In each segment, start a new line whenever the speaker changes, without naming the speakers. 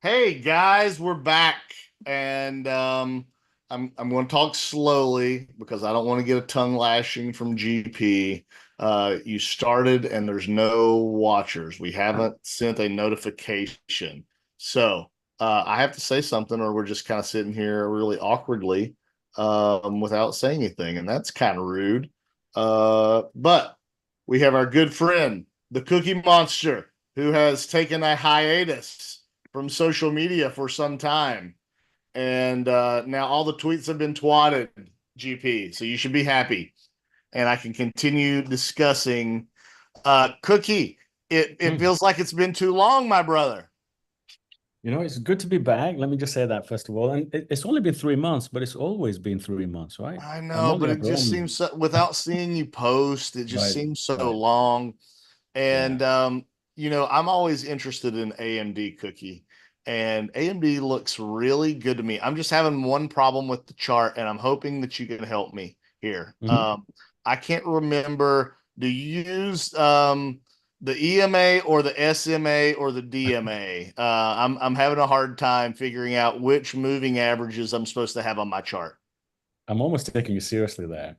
Hey guys, we're back, and I'm going to talk slowly because I don't want to get a tongue lashing from GP. You started, and there's no watchers. We haven't sent a notification, so I have to say something, or we're just kind of sitting here really awkwardly without saying anything, and that's kind of rude. But we have our good friend, the Cookie Monster, who has taken a hiatus from social media for some time. And now all the tweets have been twatted, GP. So you should be happy. And I can continue discussing Cookie. It
Hmm.
feels like it's been too long, my brother.
It's good to be back. Let me just say that first of all. And it's only been 3 months, but it's always been 3 months, right?
I
I'm
know,
only
but
on
it
the
just
only.
seems so, without seeing you post, it just
Right,
seems so
right.
long.
Yeah.
And I'm always interested in AMD Cookie. And AMD looks really good to me. I'm just having one problem with the chart, and I'm hoping that you can help me here.
Hmm.
I can't remember. Do you use the EMA or the SMA or the DMA? I'm having a hard time figuring out which moving averages I'm supposed to have on my chart.
I'm almost taking you seriously there.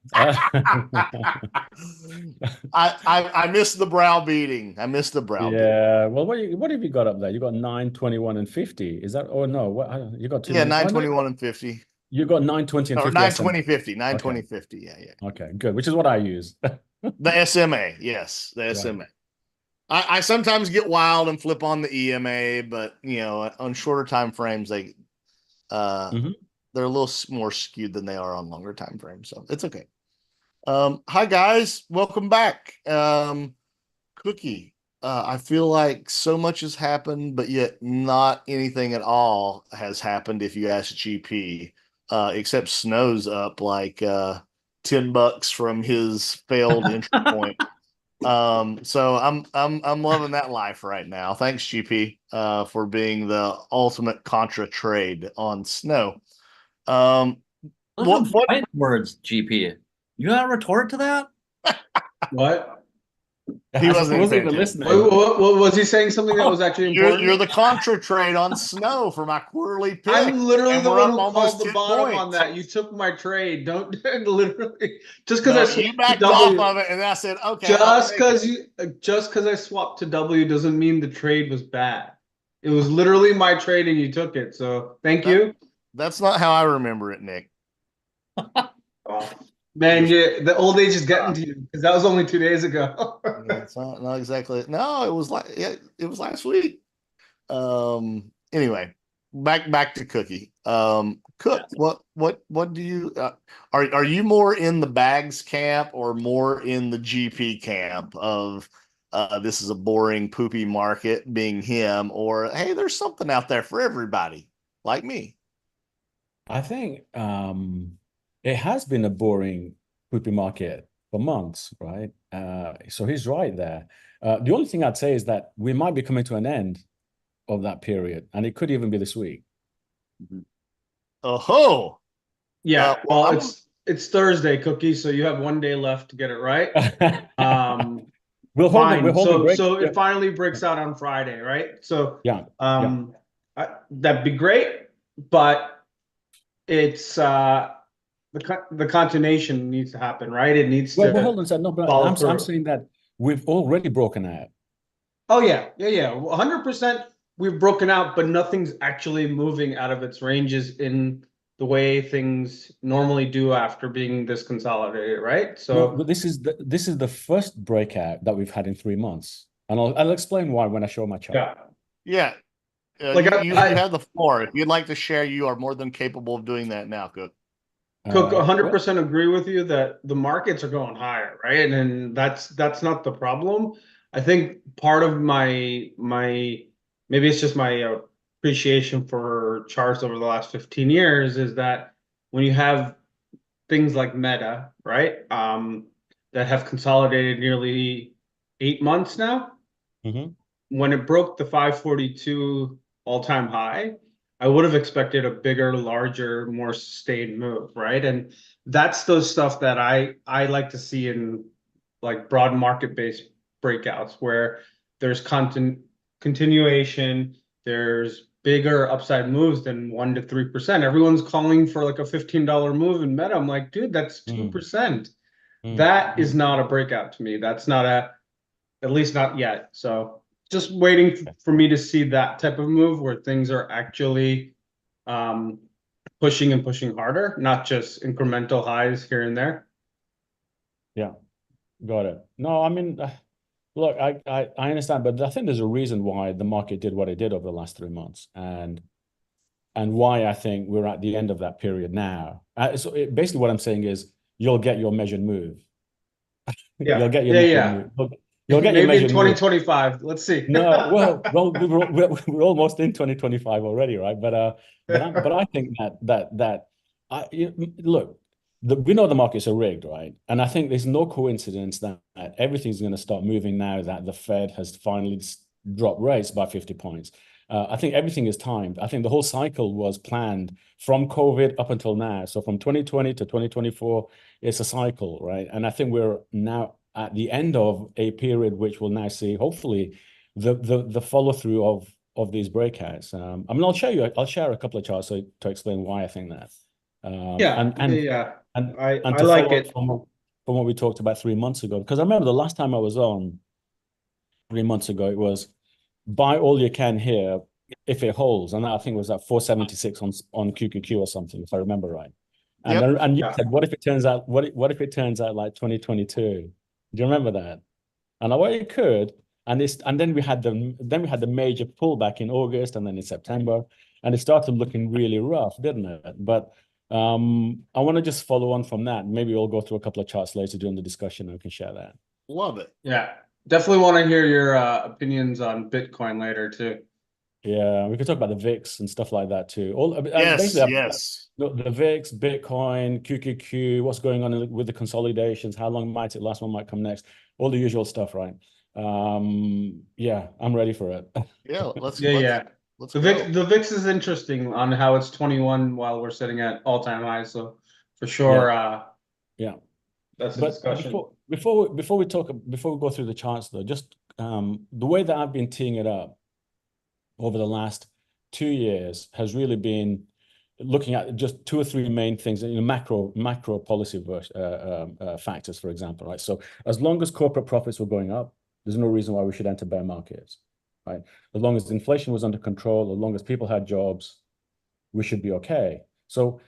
I missed the browbeating. I missed the browbeating.
Yeah. Well, what have you got up there? You got 9, 21, and 50. Is that? Oh no, you got too
Yeah,
many. Oh no,
921 and 50.
you got 9, 20, and
Or
50
nine
SM.
twenty fifty, nine
Okay.
twenty fifty. Yeah, yeah.
Okay. Good. Which is what I use.
The SMA. Yes, the
Right.
SMA. I sometimes get wild and flip on the EMA, but on shorter time frames, uh
Hmm.
they're a little more skewed than they are on longer time frames. So it's okay. Hi guys, welcome back. Cookie. I feel like so much has happened, but yet not anything at all has happened if you ask GP, except Snow's up like $10 from his failed entry point. So I'm loving that life right now. Thanks, GP, for being the ultimate contra trade on Snow. Um,
Those are some
what
fighting words, GP. You got to retort to that?
What?
he
I
wasn't even
wasn't
paying
even
attention.
listening.
Was he saying something that was actually
You're
important?
the contra trade on Snow for my quarterly pick,
I'm literally
and
the
we're
one
up
who called
almost
the
10
bottom on
points.
that. You took my trade. Don't literally just because I
No, you
swapped to
backed off
W.
of it, and I said, okay, I'll take it.
Just because I swapped to W doesn't mean the trade was bad. It was literally my trade and you took it. So thank
That
you.
that's not how I remember it, Nick.
Oh, man,
Just
the old age is getting to you because that was only 2 days ago.
it's not exactly. No, it was like it was last week. Anyway, back to Cookie. Cook, what do you are you more in the bags camp or more in the GP camp of this is a boring poopy market being him, or hey, there's something out there for everybody like me.
I think it has been a boring poopy market for months, right? So he's right there. The only thing I'd say is that we might be coming to an end of that period, and it could even be this week.
Oh,
Yeah,
well,
well, it's Thursday, Cookie, so you have 1 day left to get it right. Um,
We'll
Fine.
hold the
So
break.
so
Yeah,
it finally breaks out on Friday, right? So
yeah, yeah.
um that'd be great, but it's the continuation needs to happen, right? It needs
Well,
to
hold on a second. No, but
follow
I'm
through.
saying that we've already broken out.
Oh yeah, yeah, yeah. 100% we've broken out, but nothing's actually moving out of its ranges in the way things normally do after being this consolidated, right?
No,
So
but this is the first breakout that we've had in 3 months, and I'll explain why when I show my chart.
yeah.
yeah.
Like
You have the floor. If you'd like to share, you are more than capable of doing that now, Cook.
Cook,
Well,
100% agree with you that the markets are going higher, right? And that's not the problem. I think part of my maybe it's just my appreciation for charts over the last 15 years is that when you have things like Meta, right, that have consolidated nearly 8 months now,
mhm.
when it broke the 542 all-time high, I would have expected a bigger, larger, more sustained move, right? And that's those stuff that I like to see in like broad market-based breakouts where there's continuation, there's bigger upside moves than 1 to 3%. Everyone's calling for like a $15 move in Meta. I'm like, dude, that's 2%. That is not a breakout to me. That's not at least not yet. So just waiting for me to see that type of move where things are actually pushing and pushing harder, not just incremental highs here and there.
Yeah, got it. No, I mean, look, I understand, but I think there's a reason why the market did what it did over the last 3 months, and why I think we're at the end of that period now. Basically, what I'm saying is, you'll get your measured move.
Yeah,
You'll get your
yeah,
measured move. You'll get your
maybe in
measured move.
2025. Let's see.
No, well, we're almost in 2025 already, right? But I think look, we know the markets are rigged, right? And I think there's no coincidence that everything's going to start moving now that the Fed has finally dropped rates by 50 points. I think everything is timed. I think the whole cycle was planned from COVID up until now. So from 2020 to 2024, it's a cycle, right? And I think we're now at the end of a period which will now see, hopefully, the follow through of these breakouts. I mean, I'll share a couple of charts to explain why I think that.
I
To
like
follow
it
from what we talked about 3 months ago, because I remember the last time I was on 3 months ago, it was buy all you can here if it holds, and I think it was at 476 on QQQ or something, if I remember right. And you said, what if it turns out what if it turns out like 2022? Do you remember that? And I well, it could. And then we had the major pullback in August and then in September, and it started looking really rough, didn't it? But I want to just follow on from that. Maybe we'll go through a couple of charts later during the discussion, and we can share that.
Love it.
Yeah, definitely want to hear your opinions on Bitcoin later too.
Yeah, we could talk about the VIX and stuff like that too.
Yes.
The VIX, Bitcoin, QQQ, what's going on with the consolidations, how long might it last, what might come next, all the usual stuff, right? Yeah, I'm ready for it.
Yeah, let's
the VIX is interesting on how it's 21 while we're sitting at all-time highs. So for sure,
yeah,
that's a discussion.
Before we go through the charts though, just the way that I've been teeing it up over the last 2 years has really been looking at just 2 or 3 main things, macro policy factors, for example, right? So as long as corporate profits were going up, there's no reason why we should enter bear markets, right? As long as inflation was under control, as long as people had jobs, we should be okay. So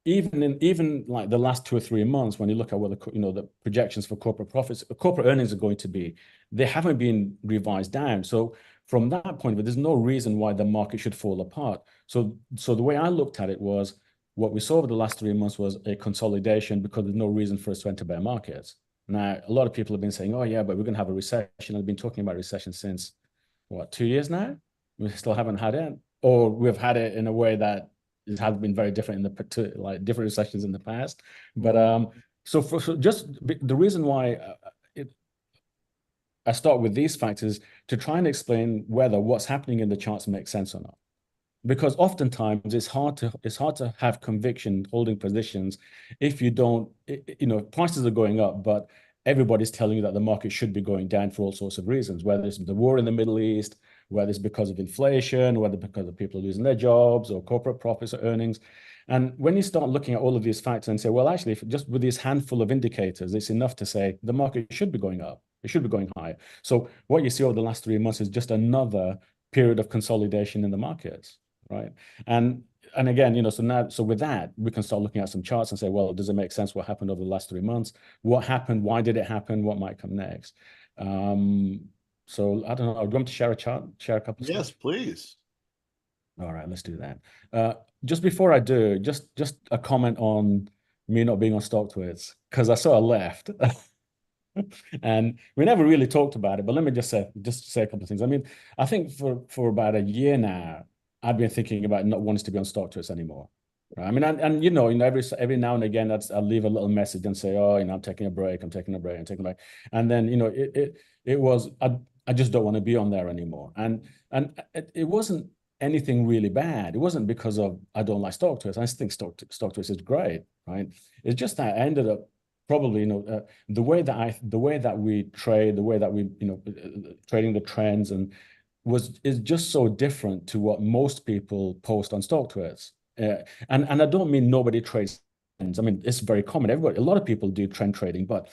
even like the last 2 or 3 months, when you look at what the projections for corporate profits, corporate earnings are going to be, they haven't been revised down. So from that point of view, there's no reason why the market should fall apart. So the way I looked at it was, what we saw over the last 3 months was a consolidation, because there's no reason for us to enter bear markets. Now, a lot of people have been saying, oh yeah, but we're going to have a recession. I've been talking about recession since, what, 2 years now? We still haven't had it, or we've had it in a way that it has been very different in like different recessions in the past. But so just the reason why I start with these factors to try and explain whether what's happening in the charts makes sense or not. Because oftentimes it's hard to have conviction holding positions if you don't, prices are going up, but everybody's telling you that the market should be going down for all sorts of reasons, whether it's the war in the Middle East, whether it's because of inflation, whether because of people losing their jobs or corporate profits or earnings. And when you start looking at all of these factors and say, well, actually, if just with this handful of indicators, it's enough to say the market should be going up. It should be going higher. So what you see over the last 3 months is just another period of consolidation in the markets, right? And again, so with that, we can start looking at some charts and say, well, does it make sense what happened over the last 3 months? What happened? Why did it happen? What might come next? So I don't know. Do you want to share a chart? Share a couple of
Yes, please.
All right, let's do that. Just before I do, just a comment on me not being on StockTwits, because I sort of left. And we never really talked about it, but let me just say a couple of things. I mean, I think for about a year now, I've been thinking about not wanting to be on StockTwits anymore. Right? I mean, and every now and again, I'll leave a little message and say, oh, I'm taking a break, and then it was I just don't want to be on there anymore. And it wasn't anything really bad. It wasn't because of I don't like StockTwits. I think StockTwits is great, right? It's just that I ended up probably the way that we trade, the way that we trading the trends, and is just so different to what most people post on stock tweets. And I don't mean nobody trades trends. I mean, it's very common. Everybody, a lot of people do trend trading, but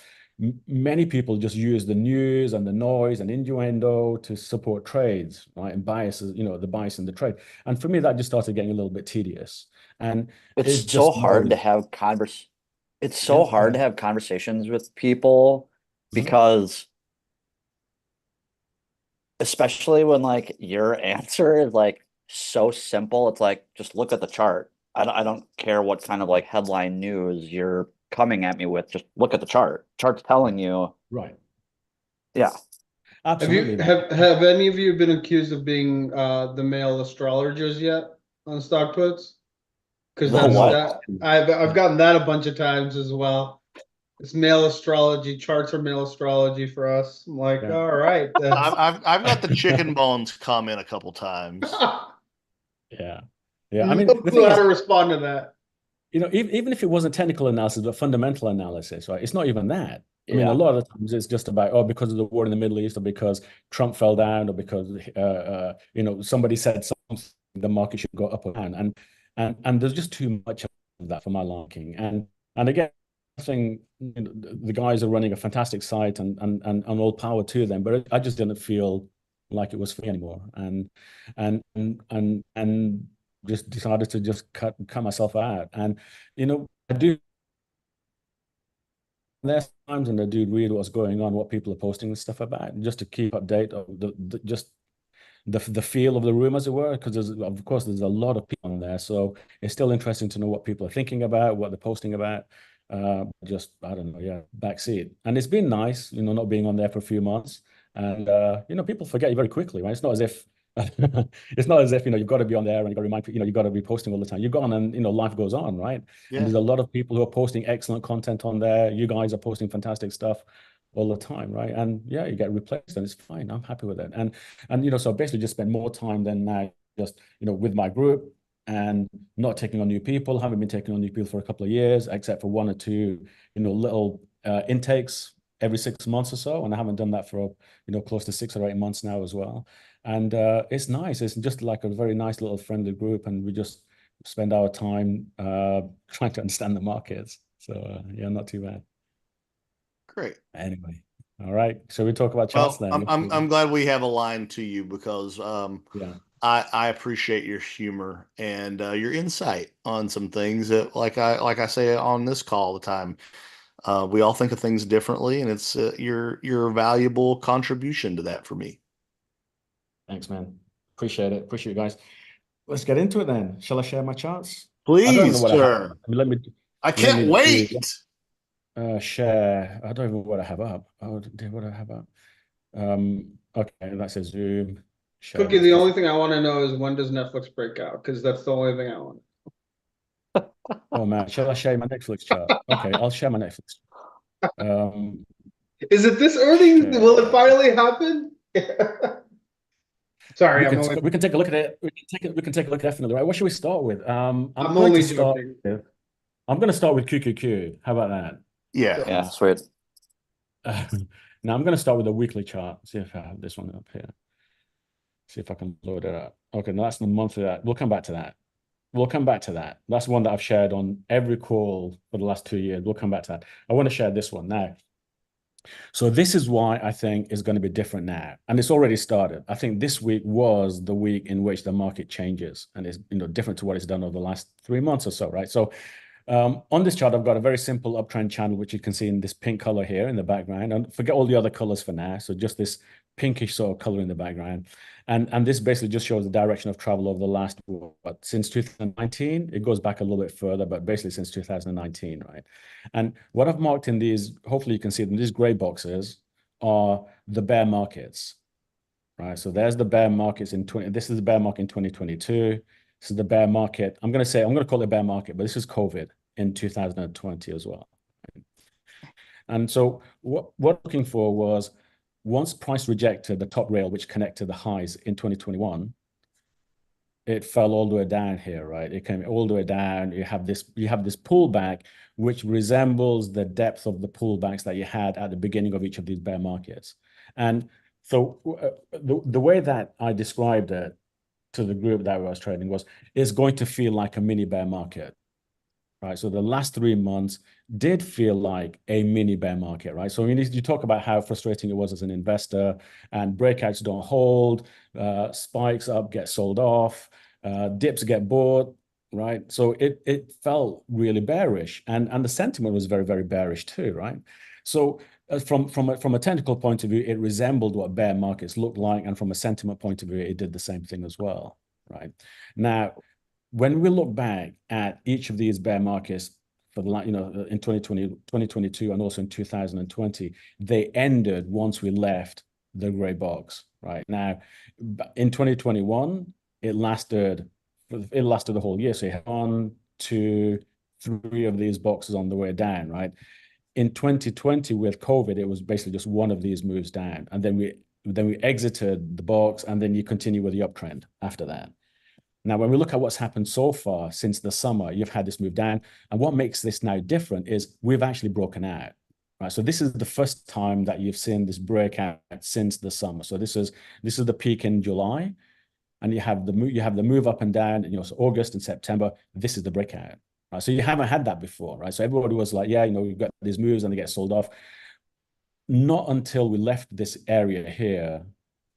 many people just use the news and the noise and innuendo to support trades, right? And biases, the bias in the trade. And for me, that just started getting a little bit tedious. And
It's
it
so
just
hard to
knows.
have it's so
Yeah,
hard to
yeah.
have conversations with people because especially when like your answer is like so simple, it's like just look at the chart. I don't care what kind of like headline news you're coming at me with, just look at the chart. Chart's telling you,
Right.
yeah.
Absolutely, man.
Have any of you been accused of being the male astrologers yet on stock puts? Because
The
that's
what?
that I've gotten that a bunch of times as well. It's male astrology. Charts are male astrology for us. I'm like,
Yeah.
all right, that's
I've got the chicken bones comment a couple times.
Yeah. Yeah. I
no
mean, the
clue
thing
how
is,
to respond to that.
even if it wasn't technical analysis, but fundamental analysis, right? It's not even that. I mean,
Yeah.
a lot of the times it's just about, oh, because of the war in the Middle East, or because Trump fell down, or because somebody said something, the market should go up or down, and there's just too much of that for my liking. And again, I think the guys are running a fantastic site, and all power to them, but I just didn't feel like it was for me anymore, and just decided to just cut myself out. And I do. There's times when I do read what's going on, what people are posting and stuff about, just to keep update of just the feel of the room, as it were, because of course there's a lot of people on there, so it's still interesting to know what people are thinking about, what they're posting about. Just I don't know, yeah, backseat. And it's been nice, not being on there for a few months, and people forget you very quickly, right? It's not as if you've got to be on there and you've got to remind people, you've got to be posting all the time. You've gone and life goes on, right?
Yeah.
And there's a lot of people who are posting excellent content on there. You guys are posting fantastic stuff all the time, right? And yeah, you get replaced, and it's fine. I'm happy with it. And so basically just spend more time than now just with my group, and not taking on new people. Haven't been taking on new people for a couple of years, except for one or two little intakes every 6 months or so, and I haven't done that for close to 6 or 8 months now as well. And it's nice. It's just like a very nice little friendly group, and we just spend our time trying to understand the markets. So yeah, not too bad.
Great.
Anyway, all right. So we talk about charts then.
I'm glad we have a line to you, because
Yeah.
I appreciate your humor and your insight on some things that, like I say on this call all the time, we all think of things differently, and it's your valuable contribution to that for me.
Thanks, man. Appreciate it. Appreciate you guys. Let's get into it then. Shall I share my charts? I don't even know
Please,
what I have.
sir.
Let me
I can't
do
wait.
share. I don't even know what I have up. Oh, what I have up. Okay, that says Zoom. Share.
Cookie, the only thing I want to know is, when does Netflix break out? Because that's the only thing I want.
Oh man, shall I share my Netflix chart? Okay, I'll share my Netflix.
Is it this early?
Share.
Will it finally happen? Sorry,
we can take a look at it. We can take a look, definitely. Right. What should we start with? I'm
only joking.
I'm going to start with QQQ. How about that?
Yeah.
Yeah, sweet.
Now I'm going to start with the weekly chart. See if I have this one up here. See if I can load it up. Okay, now that's the monthly. We'll come back to that. That's one that I've shared on every call for the last 2 years. We'll come back to that. I want to share this one now. So this is why I think is going to be different now, and it's already started. I think this week was the week in which the market changes, and is different to what it's done over the last 3 months or so, right? So on this chart, I've got a very simple uptrend channel, which you can see in this pink color here in the background, and forget all the other colors for now. So just this pinkish sort of color in the background. And this basically just shows the direction of travel over the last, since 2019, it goes back a little bit further, but basically since 2019, right? And what I've marked in these, hopefully you can see them, these gray boxes are the bear markets, right? So there's the bear markets this is the bear market in 2022. This is the bear market. I'm going to call it a bear market, but this is COVID in 2020 as well. And so what we're looking for was, once price rejected the top rail, which connected the highs in 2021, it fell all the way down here, right? It came all the way down. You have this pullback, which resembles the depth of the pullbacks that you had at the beginning of each of these bear markets. And So the way that I described it to the group that I was trading was, it's going to feel like a mini bear market, right? So the last 3 months did feel like a mini bear market, right? So you talk about how frustrating it was as an investor, and breakouts don't hold, spikes up get sold off, dips get bought, right? So it felt really bearish, and the sentiment was very, very bearish too, right? So from a technical point of view, it resembled what bear markets look like, and from a sentiment point of view, it did the same thing as well, right? Now, when we look back at each of these bear markets for the in 2020, 2022, and also in 2020, they ended once we left the gray box, right? Now, in 2021, it lasted the whole year. So you had 1, 2, 3 of these boxes on the way down, right? In 2020 with COVID, it was basically just one of these moves down, and then we exited the box, and then you continue with the uptrend after that. Now, when we look at what's happened so far since the summer, you've had this move down, and what makes this now different is we've actually broken out, right? So this is the first time that you've seen this breakout since the summer. So this is the peak in July, and you have the move up and down, so August and September. This is the breakout. Right? So you haven't had that before, right? So everybody was like, yeah, we've got these moves and they get sold off. Not until we left this area here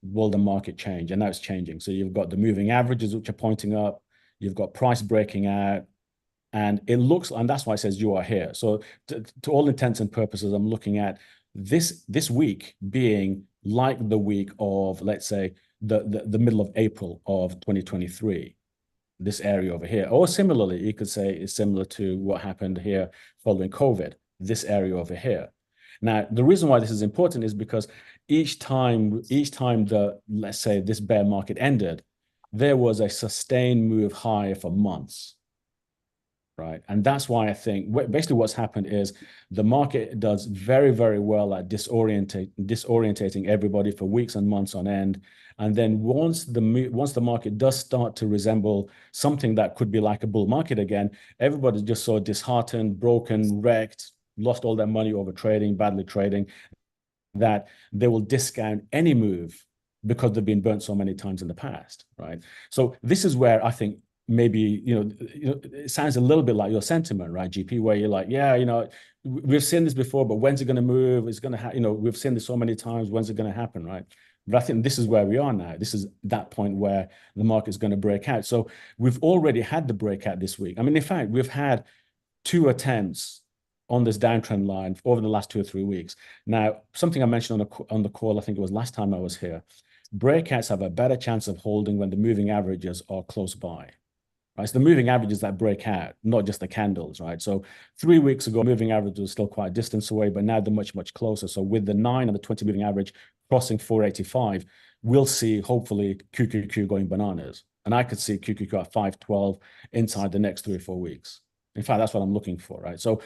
will the market change, and now it's changing. So you've got the moving averages which are pointing up, you've got price breaking out, and it looks, and that's why it says you are here. So to all intents and purposes, I'm looking at this week being like the week of, let's say, the middle of April of 2023. This area over here. Or similarly, you could say it's similar to what happened here following COVID, this area over here. Now, the reason why this is important is because each time let's say this bear market ended, there was a sustained move higher for months, right? And that's why I think basically what's happened is the market does very, very well at disorientating everybody for weeks and months on end. And then once the market does start to resemble something that could be like a bull market again, everybody's just so disheartened, broken, wrecked, lost all their money over trading, badly trading, that they will discount any move because they've been burnt so many times in the past, right? So this is where I think maybe, it sounds a little bit like your sentiment, right, GP, where you're like, yeah, we've seen this before, but when's it going to move? It's going to we've seen this so many times. When's it going to happen, right? But I think this is where we are now. This is that point where the market is going to break out. So we've already had the breakout this week. I mean, in fact, we've had 2 attempts on this downtrend line over the last 2 or 3 weeks. Now, something I mentioned on the call, I think it was last time I was here, breakouts have a better chance of holding when the moving averages are close by. Right? So the moving averages that break out, not just the candles, right? So 3 weeks ago, moving average was still quite a distance away, but now they're much, much closer. So with the 9 and the 20 moving average crossing 485, we'll see hopefully QQQ going bananas. And I could see QQQ at 512 inside the next 3 or 4 weeks. In fact, that's what I'm looking for, right? So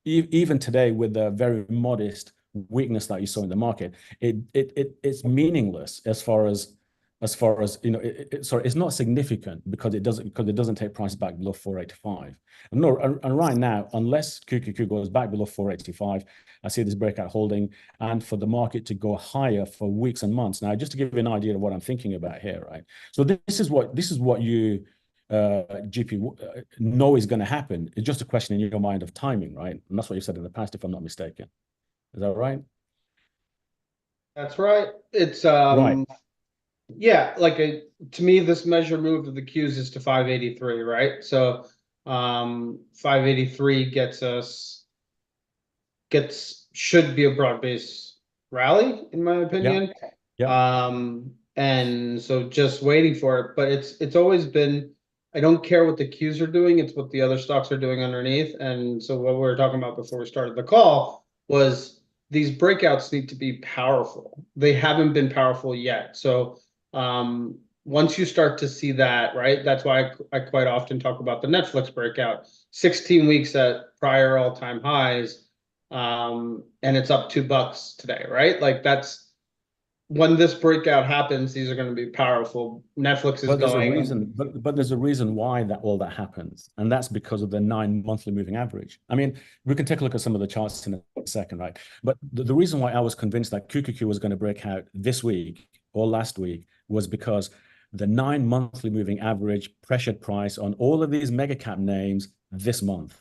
even today, with the very modest weakness that you saw in the market, it's meaningless as far as it's not significant because it doesn't take price back below 485. And right now, unless QQQ goes back below 485, I see this breakout holding, and for the market to go higher for weeks and months. Now, just to give you an idea of what I'm thinking about here, right? So this is what you GP know is going to happen. It's just a question in your mind of timing, right? And that's what you said in the past, if I'm not mistaken. Is that right?
That's right. It's
Right.
yeah, to me, this measure move of the Qs is to 583, right? So 583 should be a broad-based rally, in my opinion.
Yeah.
And so just waiting for it, but it's always been, I don't care what the Qs are doing, it's what the other stocks are doing underneath. And so what we were talking about before we started the call was these breakouts need to be powerful. They haven't been powerful yet. So once you start to see that, right, that's why I quite often talk about the Netflix breakout, 16 weeks at prior all-time highs, and it's up $2 today, right? Like when this breakout happens, these are going to be powerful. Netflix is
But there's a
going.
reason, but there's a reason why that all that happens, and that's because of the 9 monthly moving average. I mean, we can take a look at some of the charts in a second, right? But the reason why I was convinced that QQQ was going to break out this week or last week was because the 9 monthly moving average pressured price on all of these mega cap names this month,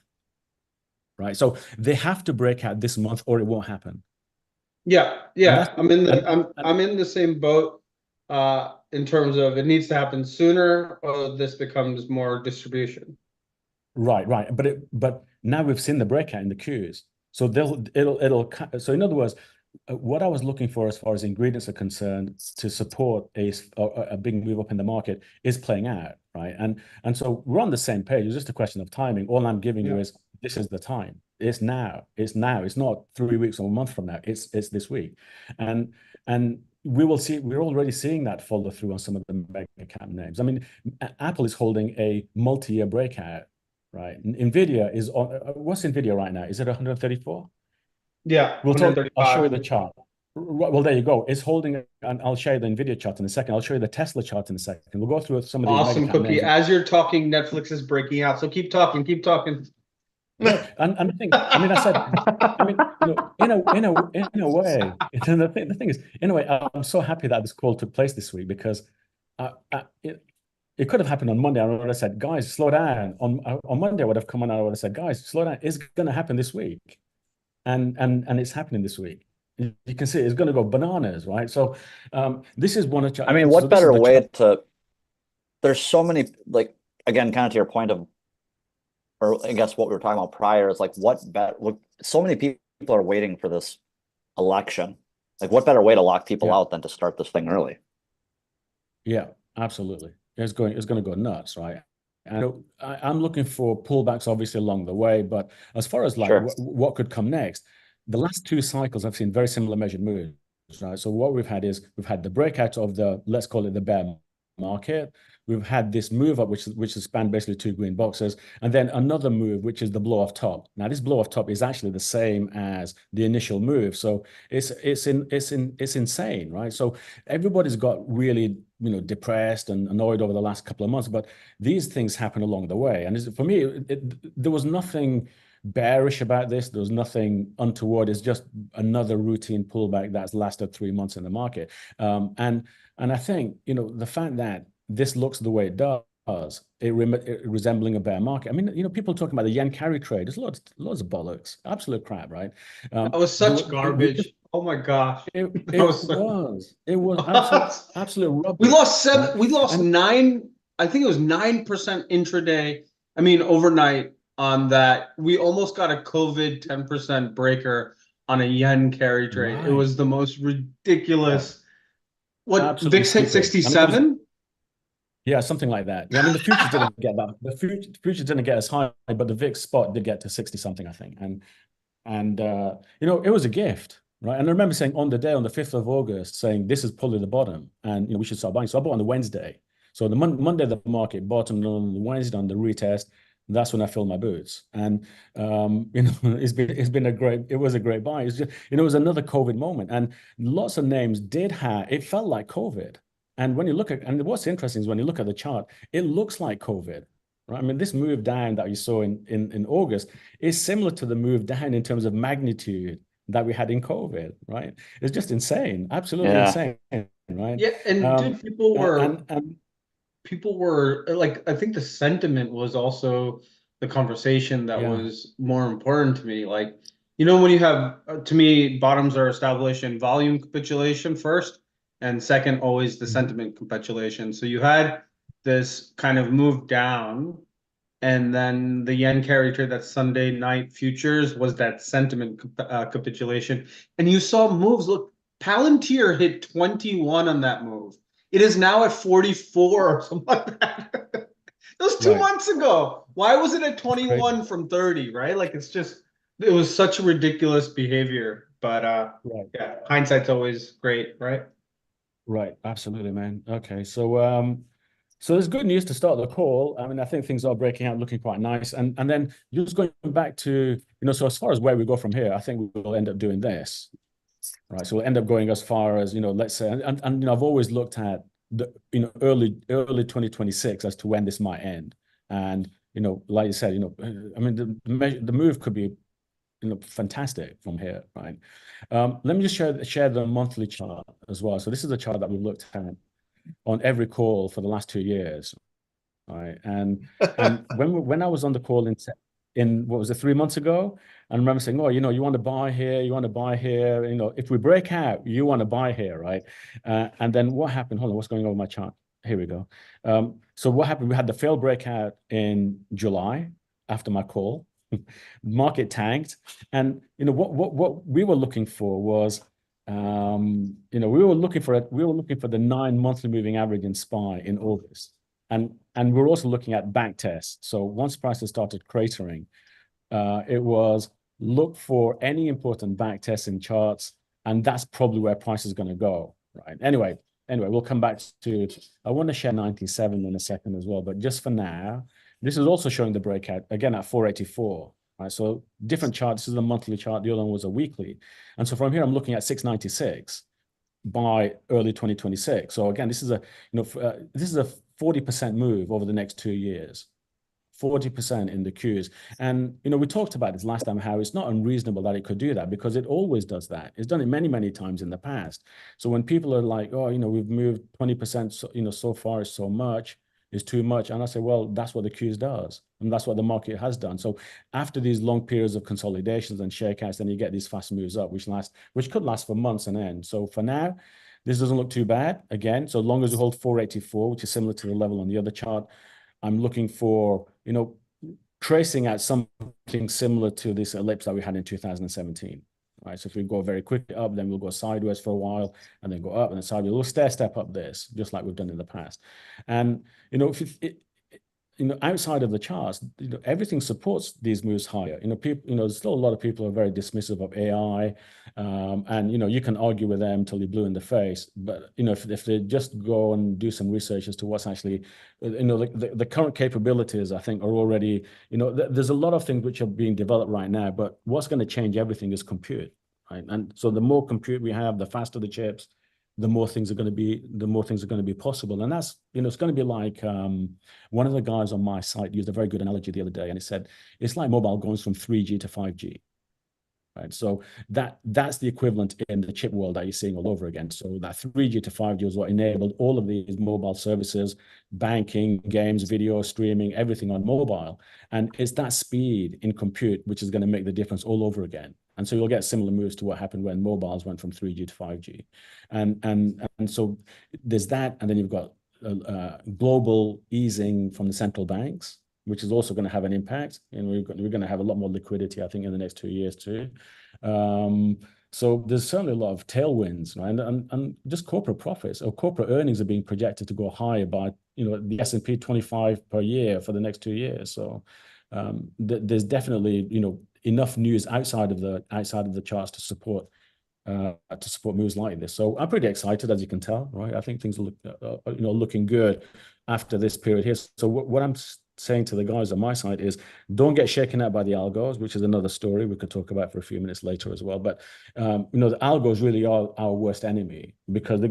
right? So they have to break out this month or it won't happen.
Yeah, I'm in the same boat in terms of it needs to happen sooner or this becomes more distribution.
Right. But now we've seen the breakout in the Qs. So so in other words, what I was looking for as far as ingredients are concerned to support a big move up in the market is playing out, right? And so we're on the same page. It's just a question of timing. All I'm giving you is this is the time. It's now. It's now. It's not 3 weeks or a month from now. It's this week, and we will see. We're already seeing that follow through on some of the mega cap names. I mean, Apple is holding a multi-year breakout, right? NVIDIA is on. What's NVIDIA right now? Is it 134?
Yeah,
I'll show you the chart. Well, there you go. It's holding, and I'll show you the NVIDIA chart in a second. I'll show you the Tesla chart in a second. We'll go through some of these
awesome
mega cap
cookie.
names.
As you're talking, Netflix is breaking out. So keep talking.
Yeah, and the thing, I mean, I said, I mean, in a way, the thing is, in a way, I'm so happy that this call took place this week because it could have happened on Monday. I would have said, guys, slow down. On Monday, I would have come on and I would have said, guys, slow down. It's going to happen this week, and it's happening this week. You can see it's going to go bananas, right? So, this is one of.
I mean, what better way to? There's so many, like, again, kind of to your point of, or I guess what we were talking about prior is like look, so many people are waiting for this election. Like, what better way to lock people out than to start this thing early?
Yeah, absolutely. It's going to go nuts, right? And I'm looking for pullbacks obviously along the way, but as far as like what could come next, the last 2 cycles I've seen very similar measured moves, right? So what we've had the breakout of the, let's call it the bear market. We've had this move up, which has spanned basically 2 green boxes, and then another move, which is the blow off top. Now, this blow off top is actually the same as the initial move, so it's insane, right? So everybody's got really depressed and annoyed over the last couple of months, but these things happen along the way, and for me, there was nothing bearish about this. There was nothing untoward. It's just another routine pullback that's lasted 3 months in the market, and I think the fact that this looks the way it does, it resembling a bear market. I mean, people talking about the yen carry trade. There's lots of bollocks, absolute crap, right?
That was such garbage. Oh my gosh,
it was absolute rubbish.
We lost 7. Right? We lost 9. I think it was 9% intraday. I mean, overnight on that. We almost got a COVID 10% breaker on a yen carry trade. Right. It was the most ridiculous. What,
absolutely
VIX hit 67?
Yeah, something like that. Yeah, I mean, the futures didn't get that. The futures didn't get as high, but the VIX spot did get to 60 something, I think. And it was a gift, right? And I remember saying on the day, on the 5th of August, saying this is probably the bottom, and we should start buying. So I bought on the Wednesday. So the Monday the market bottomed, on the Wednesday on the retest. That's when I filled my boots, and it was a great buy. It's just it was another COVID moment, and lots of names did have. It felt like COVID. And when you look at, and what's interesting is when you look at the chart, it looks like COVID, right? I mean, this move down that you saw in August is similar to the move down in terms of magnitude that we had in COVID, right? It's just insane, absolutely insane, right?
Yeah, and dude, people were like, I think the sentiment was also the conversation that was more important to me. Like, when you have, to me, bottoms are established in volume capitulation first. And second, always the sentiment capitulation. So you had this kind of move down, and then the yen carry trade, that Sunday night futures, was that sentiment capitulation. And you saw moves. Look, Palantir hit 21 on that move. It is now at 44 or something like that. That was 2 months ago. Why was it at 21 from 30, right? Like, it was such ridiculous behavior. But yeah, hindsight's always great, right?
Right, absolutely, man. Okay, so there's good news to start the call. I mean, I think things are breaking out, looking quite nice, and then just going back to so as far as where we go from here, I think we will end up doing this. right? So we'll end up going as far as, let's say, and I've always looked at the, early 2026 as to when this might end. And, like you said, I mean, the move could be, fantastic from here, right? Let me just share the monthly chart as well. So this is a chart that we've looked at on every call for the last 2 years, right? And when I was on the call in what was it, 3 months ago, I remember saying, oh, you want to buy here, you want to buy here, if we break out, you want to buy here, right? And then what happened? Hold on, what's going on with my chart? Here we go. So what happened? We had the failed breakout in July after my call. Market tanked, and what we were looking for was, we were looking for the 9 monthly moving average in SPY in August, and we're also looking at back tests. So once prices started cratering, it was look for any important back tests in charts, and that's probably where price is going to go, right? Anyway, we'll come back to. I want to share 97 in a second as well, but just for now. This is also showing the breakout, again, at 484, right? So different chart. This is a monthly chart. The other one was a weekly. And so from here, I'm looking at 696 by early 2026. So again, this is a 40% move over the next 2 years, 40% in the Qs. And, we talked about this last time, how it's not unreasonable that it could do that because it always does that. It's done it many, many times in the past. So when people are like, oh, we've moved 20%, so far is so much, is too much. And I say, well, that's what the Qs does. And that's what the market has done. So after these long periods of consolidations and shakeouts, then you get these fast moves up, which could last for months and end. So for now, this doesn't look too bad. Again, so long as we hold 484, which is similar to the level on the other chart, I'm looking for, tracing at something similar to this ellipse that we had in 2017. Right, so if we go very quickly up, then we'll go sideways for a while, and then go up and then sideways. We'll step up this, just like we've done in the past. And outside of the charts, everything supports these moves higher. People, still a lot of people are very dismissive of AI, and you can argue with them till you're blue in the face. But if they just go and do some research as to what's actually, the current capabilities, I think, are already, there's a lot of things which are being developed right now. But what's going to change everything is compute, right? And so the more compute we have, the faster the chips, the more things are going to be possible. And that's, it's going to be like, one of the guys on my site used a very good analogy the other day, and he said, it's like mobile going from 3G to 5G, right? So that's the equivalent in the chip world that you're seeing all over again. So that 3G to 5G is what enabled all of these mobile services, banking, games, video, streaming, everything on mobile. And it's that speed in compute which is going to make the difference all over again. And so you'll get similar moves to what happened when mobiles went from 3G to 5G. And so there's that, and then you've got global easing from the central banks, which is also going to have an impact. And we're going to have a lot more liquidity, I think, in the next 2 years too. So there's certainly a lot of tailwinds, right? And just corporate profits or corporate earnings are being projected to go higher by, the S&P 25 per year for the next 2 years. So there's definitely, enough news outside of the charts to support moves like this. So I'm pretty excited, as you can tell, right? I think things are looking good after this period here. So what I'm saying to the guys on my side is, don't get shaken out by the algos, which is another story we could talk about for a few minutes later as well. But the algos really are our worst enemy, because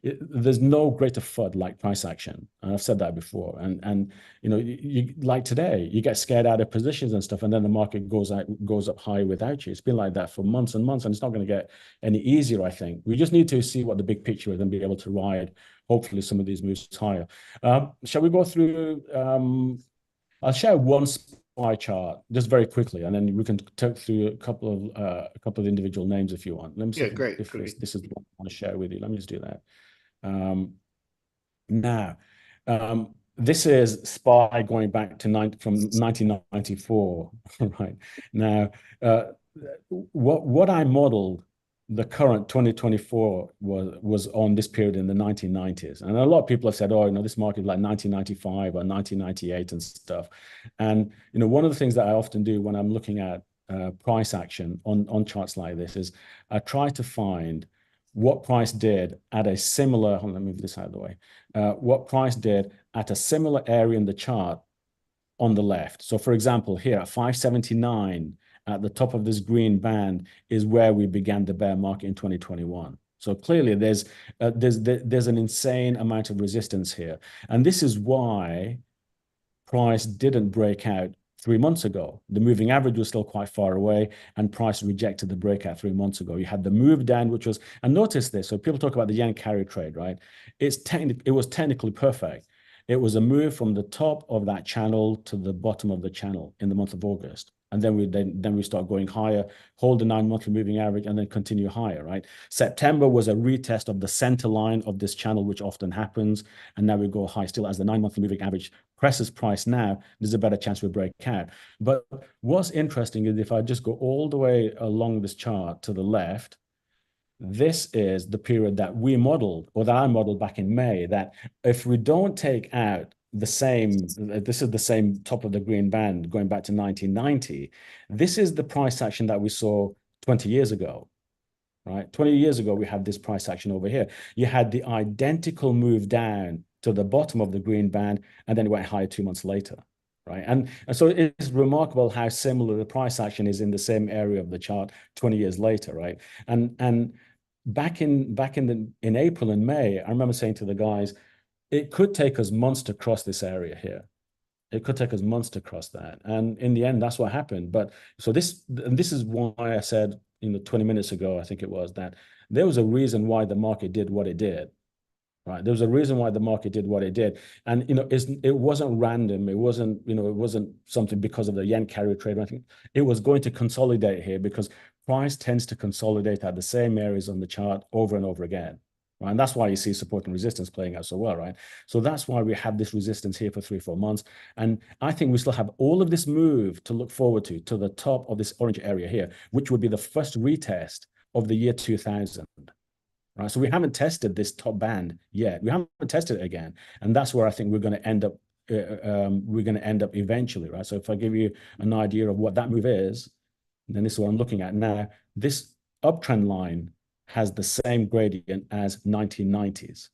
there's no greater FUD like price action. And I've said that before. And you like today, you get scared out of positions and stuff, and then the market goes up high without you. It's been like that for months and months, and it's not going to get any easier. I think we just need to see what the big picture is and be able to ride, hopefully, some of these moves higher. Shall we go through? I'll share one SPY chart just very quickly, and then we can talk through a couple of individual names if you want. Let me see
great.
This is what I want to share with you. Let me just do that. Now, this is SPY going back to from 1994, right? Now, what I modeled the current 2024 was on this period in the 1990s. And a lot of people have said, oh, this market is like 1995 or 1998 and stuff. And, one of the things that I often do when I'm looking at price action on charts like this is I try to find what price did at a similar, hold on, let me move this out of the way, what price did at a similar area in the chart on the left. So for example, here at 579 at the top of this green band is where we began the bear market in 2021. So clearly there's an insane amount of resistance here. And this is why price didn't break out 3 months ago. The moving average was still quite far away, and price rejected the breakout 3 months ago. You had the move down, which was, and notice this, so people talk about the yen carry trade, right? It was technically perfect. It was a move from the top of that channel to the bottom of the channel in the month of August. And then we start going higher, hold the 9-monthly moving average, and then continue higher, right? September was a retest of the center line of this channel, which often happens. And now we go high still as the 9-monthly moving average presses price now, there's a better chance we break out. But what's interesting is if I just go all the way along this chart to the left, this is the period that we modeled, or that I modeled back in May, that if we don't take out the same, this is the same top of the green band going back to 1990, this is the price action that we saw 20 years ago, right? 20 years ago, we had this price action over here. You had the identical move down to the bottom of the green band, and then it went higher 2 months later. Right. And so it's remarkable how similar the price action is in the same area of the chart 20 years later, right? And back in April and May, I remember saying to the guys, it could take us months to cross this area here. It could take us months to cross that. And in the end, that's what happened. But so this is why I said, 20 minutes ago, I think it was, that there was a reason why the market did what it did. Right. There was a reason why the market did what it did. And, it wasn't random. It wasn't, it wasn't something because of the yen carry trade or anything. It was going to consolidate here because price tends to consolidate at the same areas on the chart over and over again. Right? And that's why you see support and resistance playing out so well, right? So that's why we have this resistance here for 3-4 months. And I think we still have all of this move to look forward to the top of this orange area here, which would be the first retest of the year 2000. Right, so we haven't tested this top band yet. We haven't tested it again, and that's where I think we're going to end up. We're going to end up eventually, right? So if I give you an idea of what that move is, then this is what I'm looking at now. This uptrend line has the same gradient as 1990s,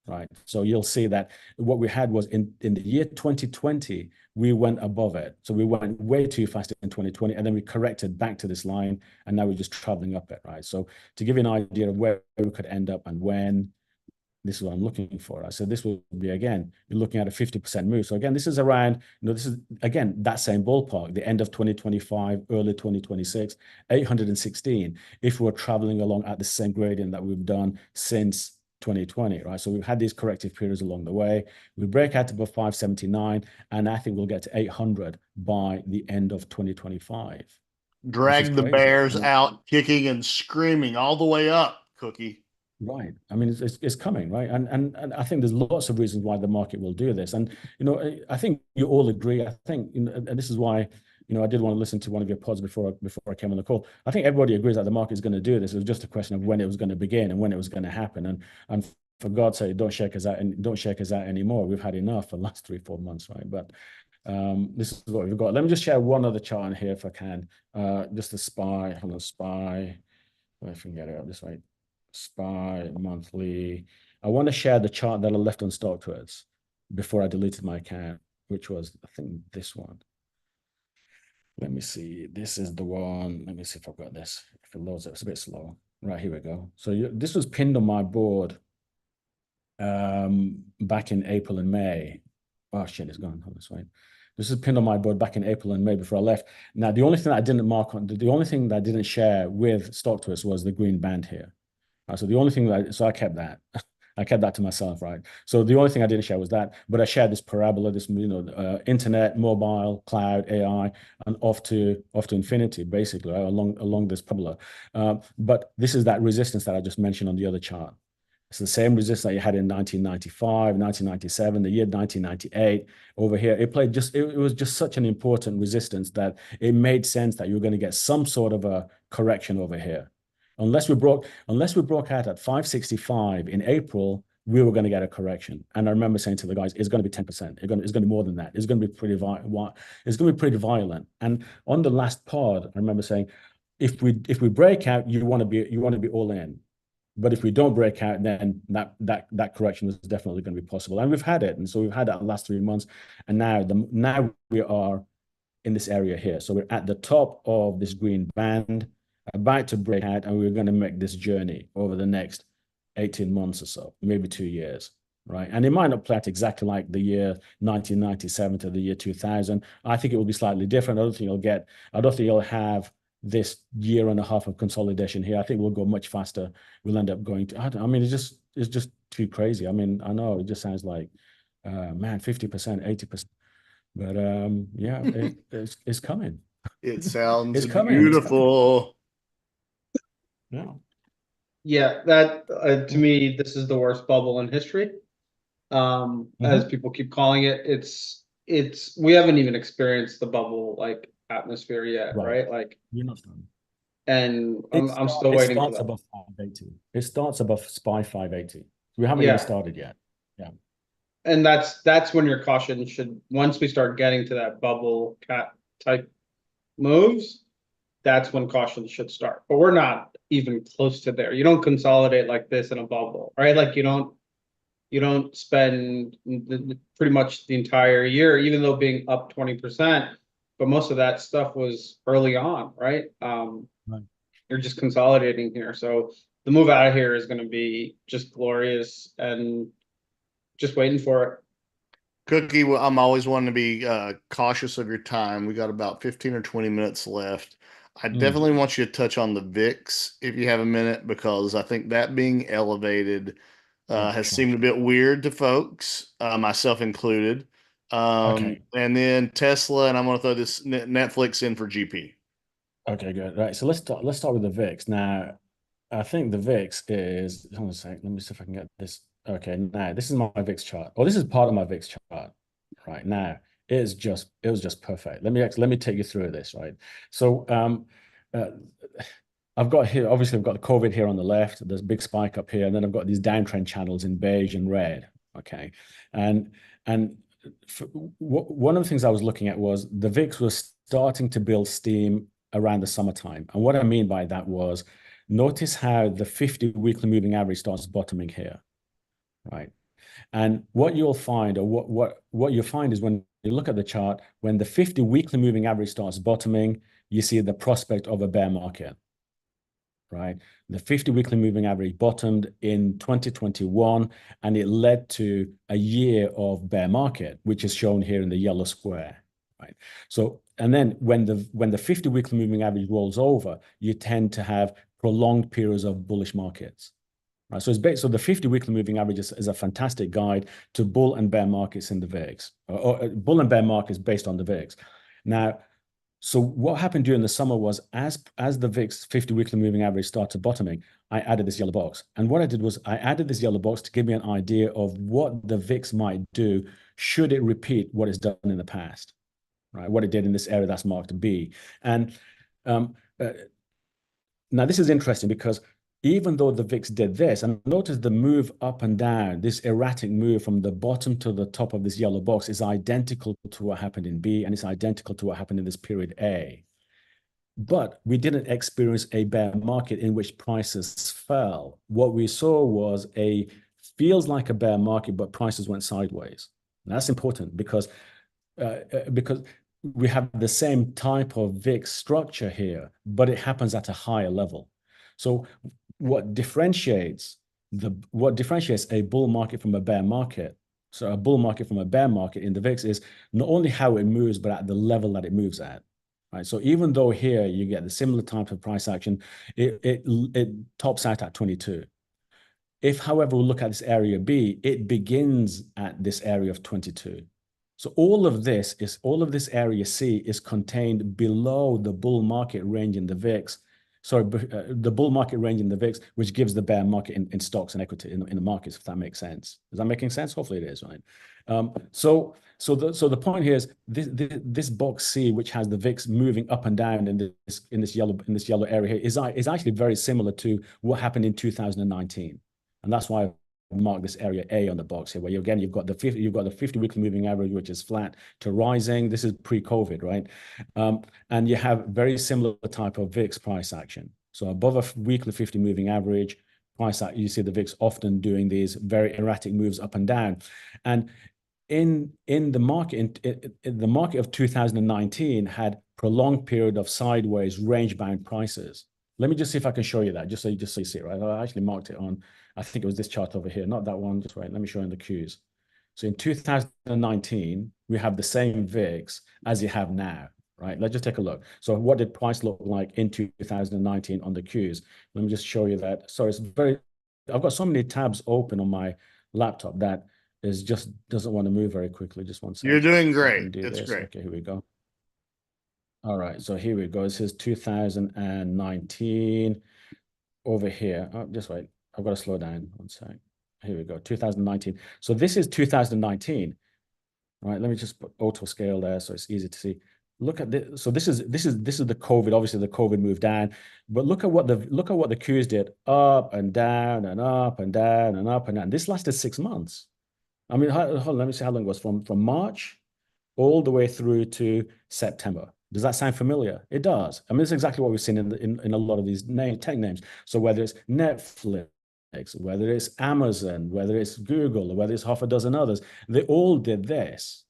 right? So you'll see that what we had was in the year 2020, we went above it. So we went way too fast in 2020, and then we corrected back to this line, and now we're just traveling up it, right? So to give you an idea of where we could end up and when, this is what I'm looking for. Right? So this will be, again, you're looking at a 50% move. So again, this is around, this is, again, that same ballpark, the end of 2025, early 2026, 816, if we're traveling along at the same gradient that we've done since 2020, right? So we've had these corrective periods along the way. We break out above 579, and I think we'll get to 800 by the end of 2025.
Drag the bears out kicking and screaming all the way up, Cookie.
Right. I mean, it's coming, right? And I think there's lots of reasons why the market will do this. And, I think you all agree. I think, and this is why, I did want to listen to one of your pods before I came on the call. I think everybody agrees that the market is going to do this. It was just a question of when it was going to begin and when it was going to happen. And for God's sake, don't shake us out and don't shake us out anymore. We've had enough for the last 3-4 months, right? But this is what we've got. Let me just share one other chart in here if I can. Just the SPY. Hold on, SPY. If I can get it up this way. SPY monthly. I want to share the chart that I left on StockTwits before I deleted my account, which was, I think, this one. Let me see. This is the one. Let me see if I've got this. If it loads up, it's a bit slow. Right, here we go. So this was pinned on my board back in April and May. Oh, shit, it's gone. Hold this way. This is pinned on my board back in April and May before I left. Now, the only thing that I didn't mark on, the only thing that I didn't share with StockTwits was the green band here. So the only thing so I kept that. I kept that to myself, right? So the only thing I didn't share was that, but I shared this parabola, this internet, mobile, cloud, AI, and off to infinity, basically, right? along this parabola. But this is that resistance that I just mentioned on the other chart. It's the same resistance that you had in 1995, 1997, the year 1998. Over here, it was just such an important resistance that it made sense that you were going to get some sort of a correction over here. Unless we broke out at 565 in April, we were going to get a correction. And I remember saying to the guys, it's going to be 10%. It's going to be more than that. It's going to be pretty violent. And on the last pod, I remember saying, if we break out, you want to be all in. But if we don't break out, then that correction is definitely going to be possible. And we've had it. And so we've had that in the last 3 months. And now we are in this area here. So we're at the top of this green band, about to break out, and we're going to make this journey over the next 18 months or so, maybe 2 years, right? And it might not play out exactly like the year 1997 to the year 2000. I think it will be slightly different. I don't think you'll have this year and a half of consolidation here. I think we'll go much faster. We'll end up going to, I mean, it's just too crazy. I mean, I know it just sounds like, man, 50%, 80%. But yeah, it's coming.
It sounds
It's coming.
beautiful.
Yeah.
Yeah, that to me, this is the worst bubble in history. As people keep calling it, it's we haven't even experienced the bubble like atmosphere yet, right? Like,
You're not done.
and I'm still waiting for
It starts
that.
above 580. It starts above SPY 580. We haven't
Yeah.
even started yet. Yeah.
And that's when your caution should, once we start getting to that bubble cat type moves, that's when caution should start. But we're not even close to there. You don't consolidate like this in a bubble, right? Like you don't spend pretty much the entire year, even though being up 20%, but most of that stuff was early on, right?
Right.
You're just consolidating here. So the move out of here is going to be just glorious, and just waiting for it.
Cookie, well, I'm always wanting to be cautious of your time. We got about 15 or 20 minutes left. I definitely want you to touch on the VIX if you have a minute, because I think that being elevated has seemed a bit weird to folks, myself included.
Okay.
And then Tesla, and I'm going to throw this Netflix in for GP.
Okay, good. Right. So let's start with the VIX. Now, I think the VIX is, hold on a sec, let me see if I can get this. Okay, now this is my VIX chart. Or this is part of my VIX chart. Right now, it was just perfect. Let me take you through this, right? So I've got here, obviously I've got the COVID here on the left, there's a big spike up here, and then I've got these downtrend channels in beige and red. Okay. And one of the things I was looking at was the VIX was starting to build steam around the summertime. And what I mean by that was, notice how the 50 weekly moving average starts bottoming here, right? And what you'll find, or what you'll find is when you look at the chart, when the 50 weekly moving average starts bottoming, you see the prospect of a bear market, right? The 50 weekly moving average bottomed in 2021, and it led to a year of bear market, which is shown here in the yellow square, right? So, and then when the 50 weekly moving average rolls over, you tend to have prolonged periods of bullish markets. Right, so the 50 weekly moving average is a fantastic guide to bull and bear markets in the VIX, or bull and bear markets based on the VIX. Now, so what happened during the summer was, as the VIX 50 weekly moving average started bottoming, I added this yellow box. And what I did was I added this yellow box to give me an idea of what the VIX might do should it repeat what it's done in the past, right? What it did in this area that's marked B. And now this is interesting because even though the VIX did this, and notice the move up and down, this erratic move from the bottom to the top of this yellow box is identical to what happened in B, and it's identical to what happened in this period A. But we didn't experience a bear market in which prices fell. What we saw was feels like a bear market, but prices went sideways. And that's important because we have the same type of VIX structure here, but it happens at a higher level. So what differentiates a bull market from a bear market, so a bull market from a bear market in the VIX, is not only how it moves, but at the level that it moves at, right? So even though here you get the similar type of price action, it tops out at 22. If, however, we look at this area B, it begins at this area of 22. So all of this area C is contained below the bull market range in the VIX. Sorry, the bull market range in the VIX, which gives the bear market in stocks and equity in the markets, if that makes sense. Is that making sense? Hopefully it is, right? So the point here is this box C, which has the VIX moving up and down in this yellow area here, is actually very similar to what happened in 2019, and that's why I mark this area A on the box here, where you've got the 50 weekly moving average, which is flat to rising. This is pre-COVID, right? And you have very similar type of VIX price action. So above a weekly 50 moving average price action, you see the VIX often doing these very erratic moves up and down. And in the market, in the market of 2019 had prolonged period of sideways range-bound prices. Let me just see if I can show you that, just so you see it, right? I actually marked it on, I think it was this chart over here, not that one, just wait, let me show you in the Qs. So in 2019, we have the same VIX as you have now, right? Let's just take a look. So what did price look like in 2019 on the Qs? Let me just show you that. Sorry, it's I've got so many tabs open on my laptop that is just doesn't want to move very quickly. Just one second.
You're doing
So I can
great.
do
It's
this.
great.
Okay, here we go. All right, so here we go. This is 2019 over here. Oh, just wait. I've got to slow down one sec. Here we go, 2019. So this is 2019. All right, let me just put auto scale there so it's easy to see. Look at this. So this is the COVID. Obviously, the COVID moved down, but look at what the Qs did, up and down and up and down and up and down. This lasted 6 months. I mean, hold on, let me see how long it was from March all the way through to September. Does that sound familiar? It does. I mean, it's exactly what we've seen in a lot of these tech names. So whether it's Netflix, whether it's Amazon, whether it's Google, or whether it's half a dozen others, they all did this,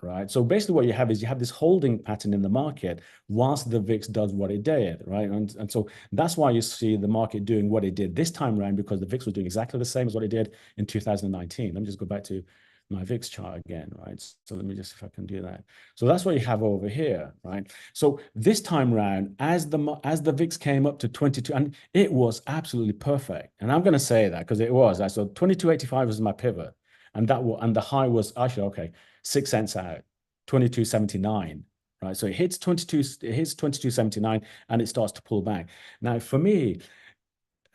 right? So basically what you have is you have this holding pattern in the market whilst the VIX does what it did, right? And so that's why you see the market doing what it did this time around, because the VIX was doing exactly the same as what it did in 2019. Let me just go back to my VIX chart again, right? So let me just, if I can do that. So that's what you have over here, right? So this time around, as the VIX came up to 22, and it was absolutely perfect. And I'm going to say that because it was. So 22.85 was my pivot, and the high was actually okay, 6 cents out, 22.79. Right, so it hits 22.79, and it starts to pull back. Now, for me,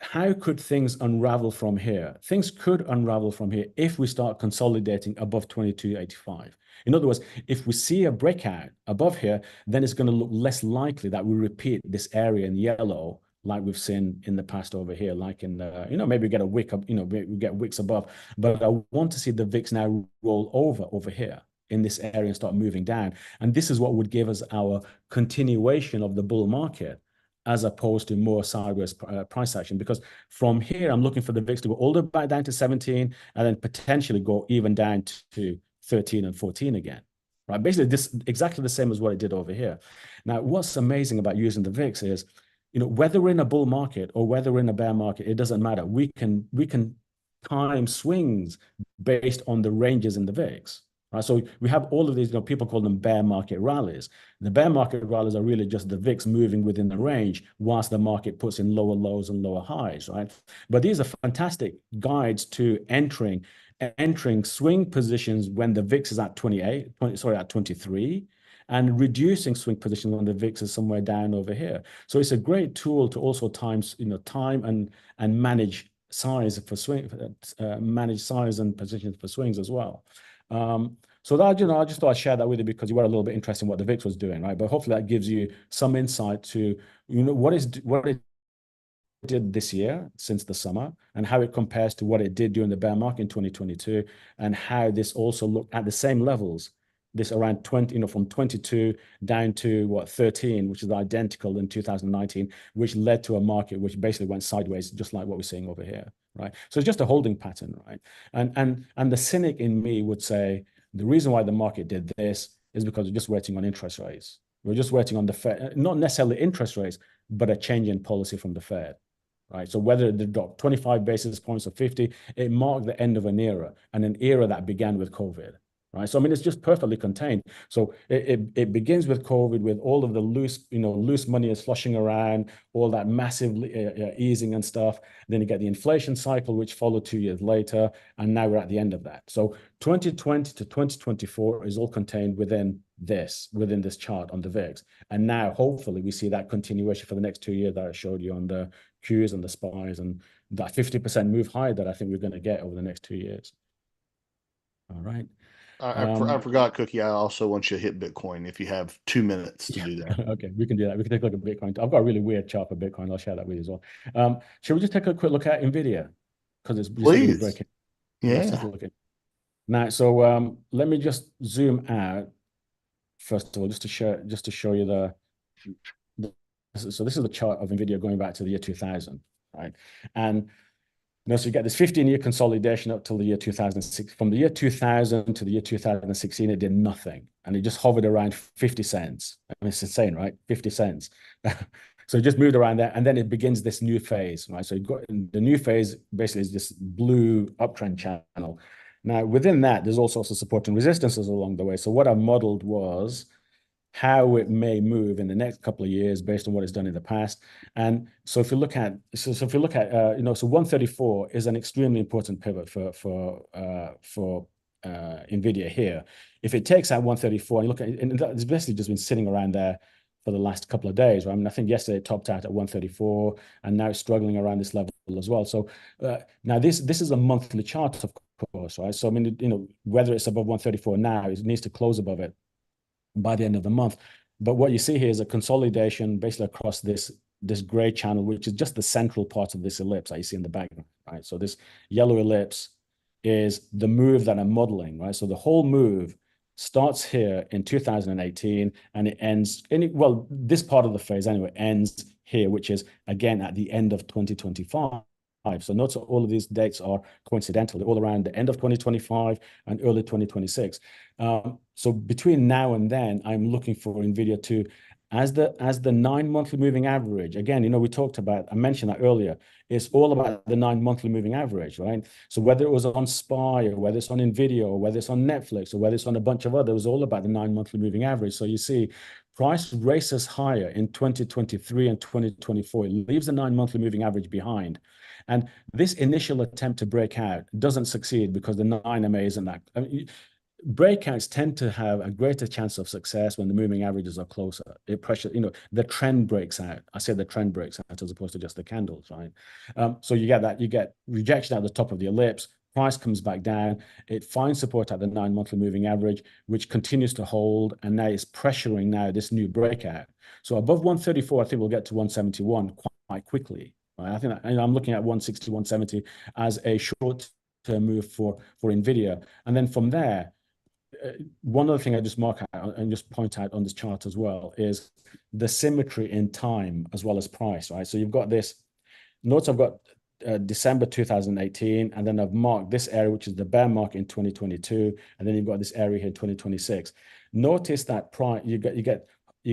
how could things unravel from here? Things could unravel from here if we start consolidating above 22.85. In other words, if we see a breakout above here, then it's going to look less likely that we repeat this area in yellow like we've seen in the past over here, like in the, maybe we get a wick up, we get wicks above, but I want to see the VIX now roll over here in this area and start moving down. And this is what would give us our continuation of the bull market, as opposed to more sideways price action. Because from here, I'm looking for the VIX to go all the way back down to 17 and then potentially go even down to 13 and 14 again. Right? Basically, this exactly the same as what it did over here. Now, what's amazing about using the VIX is, whether we're in a bull market or whether we're in a bear market, it doesn't matter. We can time swings based on the ranges in the VIX. Right, so we have all of these, people call them bear market rallies. The bear market rallies are really just the VIX moving within the range whilst the market puts in lower lows and lower highs, right? But these are fantastic guides to entering swing positions when the VIX is at 23, and reducing swing positions when the VIX is somewhere down over here. So it's a great tool to also time and manage size for swing, manage size and positions for swings as well. So that, I just thought I'd share that with you because you were a little bit interested in what the VIX was doing, right? But hopefully that gives you some insight to, what it did this year since the summer and how it compares to what it did during the bear market in 2022, and how this also looked at the same levels, this around 20, from 22 down to 13, which is identical in 2019, which led to a market which basically went sideways, just like what we're seeing over here. Right. So it's just a holding pattern, right? And the cynic in me would say the reason why the market did this is because we're just waiting on interest rates. We're just waiting on the Fed, not necessarily interest rates, but a change in policy from the Fed. Right. So whether it dropped 25 basis points or 50, it marked the end of an era, and an era that began with COVID. Right. So, I mean, it's just perfectly contained. So it begins with COVID, with all of the loose money is sloshing around, all that massive easing and stuff. Then you get the inflation cycle, which followed 2 years later. And now we're at the end of that. So 2020 to 2024 is all contained within this chart on the VIX. And now, hopefully, we see that continuation for the next 2 years that I showed you on the Qs and the SPYs, and that 50% move higher that I think we're going to get over the next 2 years. All right.
I forgot, Cookie. I also want you to hit Bitcoin if you have 2 minutes to do that.
Okay, we can do that. We can take a look at Bitcoin. I've got a really weird chart for Bitcoin. I'll share that with you as well. Should we just take a quick look at NVIDIA? Because it's recently breaking.
Yeah.
Let's take a look at now. So let me just zoom out first of all, just to show you so this is the chart of NVIDIA going back to the year 2000, right? And No, so you get this 15-year consolidation up till the year 2006. From the year 2000 to the year 2016, it did nothing. And it just hovered around 50 cents. I mean, it's insane, right? 50 cents. So it just moved around there. And then it begins this new phase, right? So you've got the new phase basically is this blue uptrend channel. Now, within that, there's all sorts of support and resistances along the way. So what I modeled was how it may move in the next couple of years based on what it's done in the past. And so if you look at, so 134 is an extremely important pivot for NVIDIA here. If it takes out 134, you look at it, and it's basically just been sitting around there for the last couple of days, right? I mean, I think yesterday it topped out at 134, and now it's struggling around this level as well. So now this is a monthly chart, of course, right? So I mean, whether it's above 134 now, it needs to close above it by the end of the month. But what you see here is a consolidation basically across this gray channel, which is just the central part of this ellipse that you see in the background, right? So this yellow ellipse is the move that I'm modeling, right? So the whole move starts here in 2018 and it ends well, this part of the phase anyway ends here, which is again at the end of 2025. So notice all of these dates are coincidental. They're all around the end of 2025 and early 2026. So between now and then, I'm looking for NVIDIA to, as the 9 monthly moving average. Again, I mentioned that earlier. It's all about the 9 monthly moving average, right? So whether it was on SPY or whether it's on NVIDIA or whether it's on Netflix or whether it's on a bunch of others, it was all about the 9 monthly moving average. So you see, price races higher in 2023 and 2024. It leaves the 9 monthly moving average behind. And this initial attempt to break out doesn't succeed because the 9MA isn't that. I mean, breakouts tend to have a greater chance of success when the moving averages are closer. The trend breaks out. I say the trend breaks out as opposed to just the candles, right? So you get rejection at the top of the ellipse. Price comes back down. It finds support at the 9 monthly moving average, which continues to hold, and now it's pressuring this new breakout. So above 134, I think we'll get to 171 quite quickly. Right? I think I'm looking at 160, 170 as a short-term move for NVIDIA, and then from there. One other thing I just mark out and just point out on this chart as well is the symmetry in time as well as price, right? So you've got this, notice I've got December 2018, and then I've marked this area, which is the bear market in 2022, and then you've got this area here, 2026. Notice that you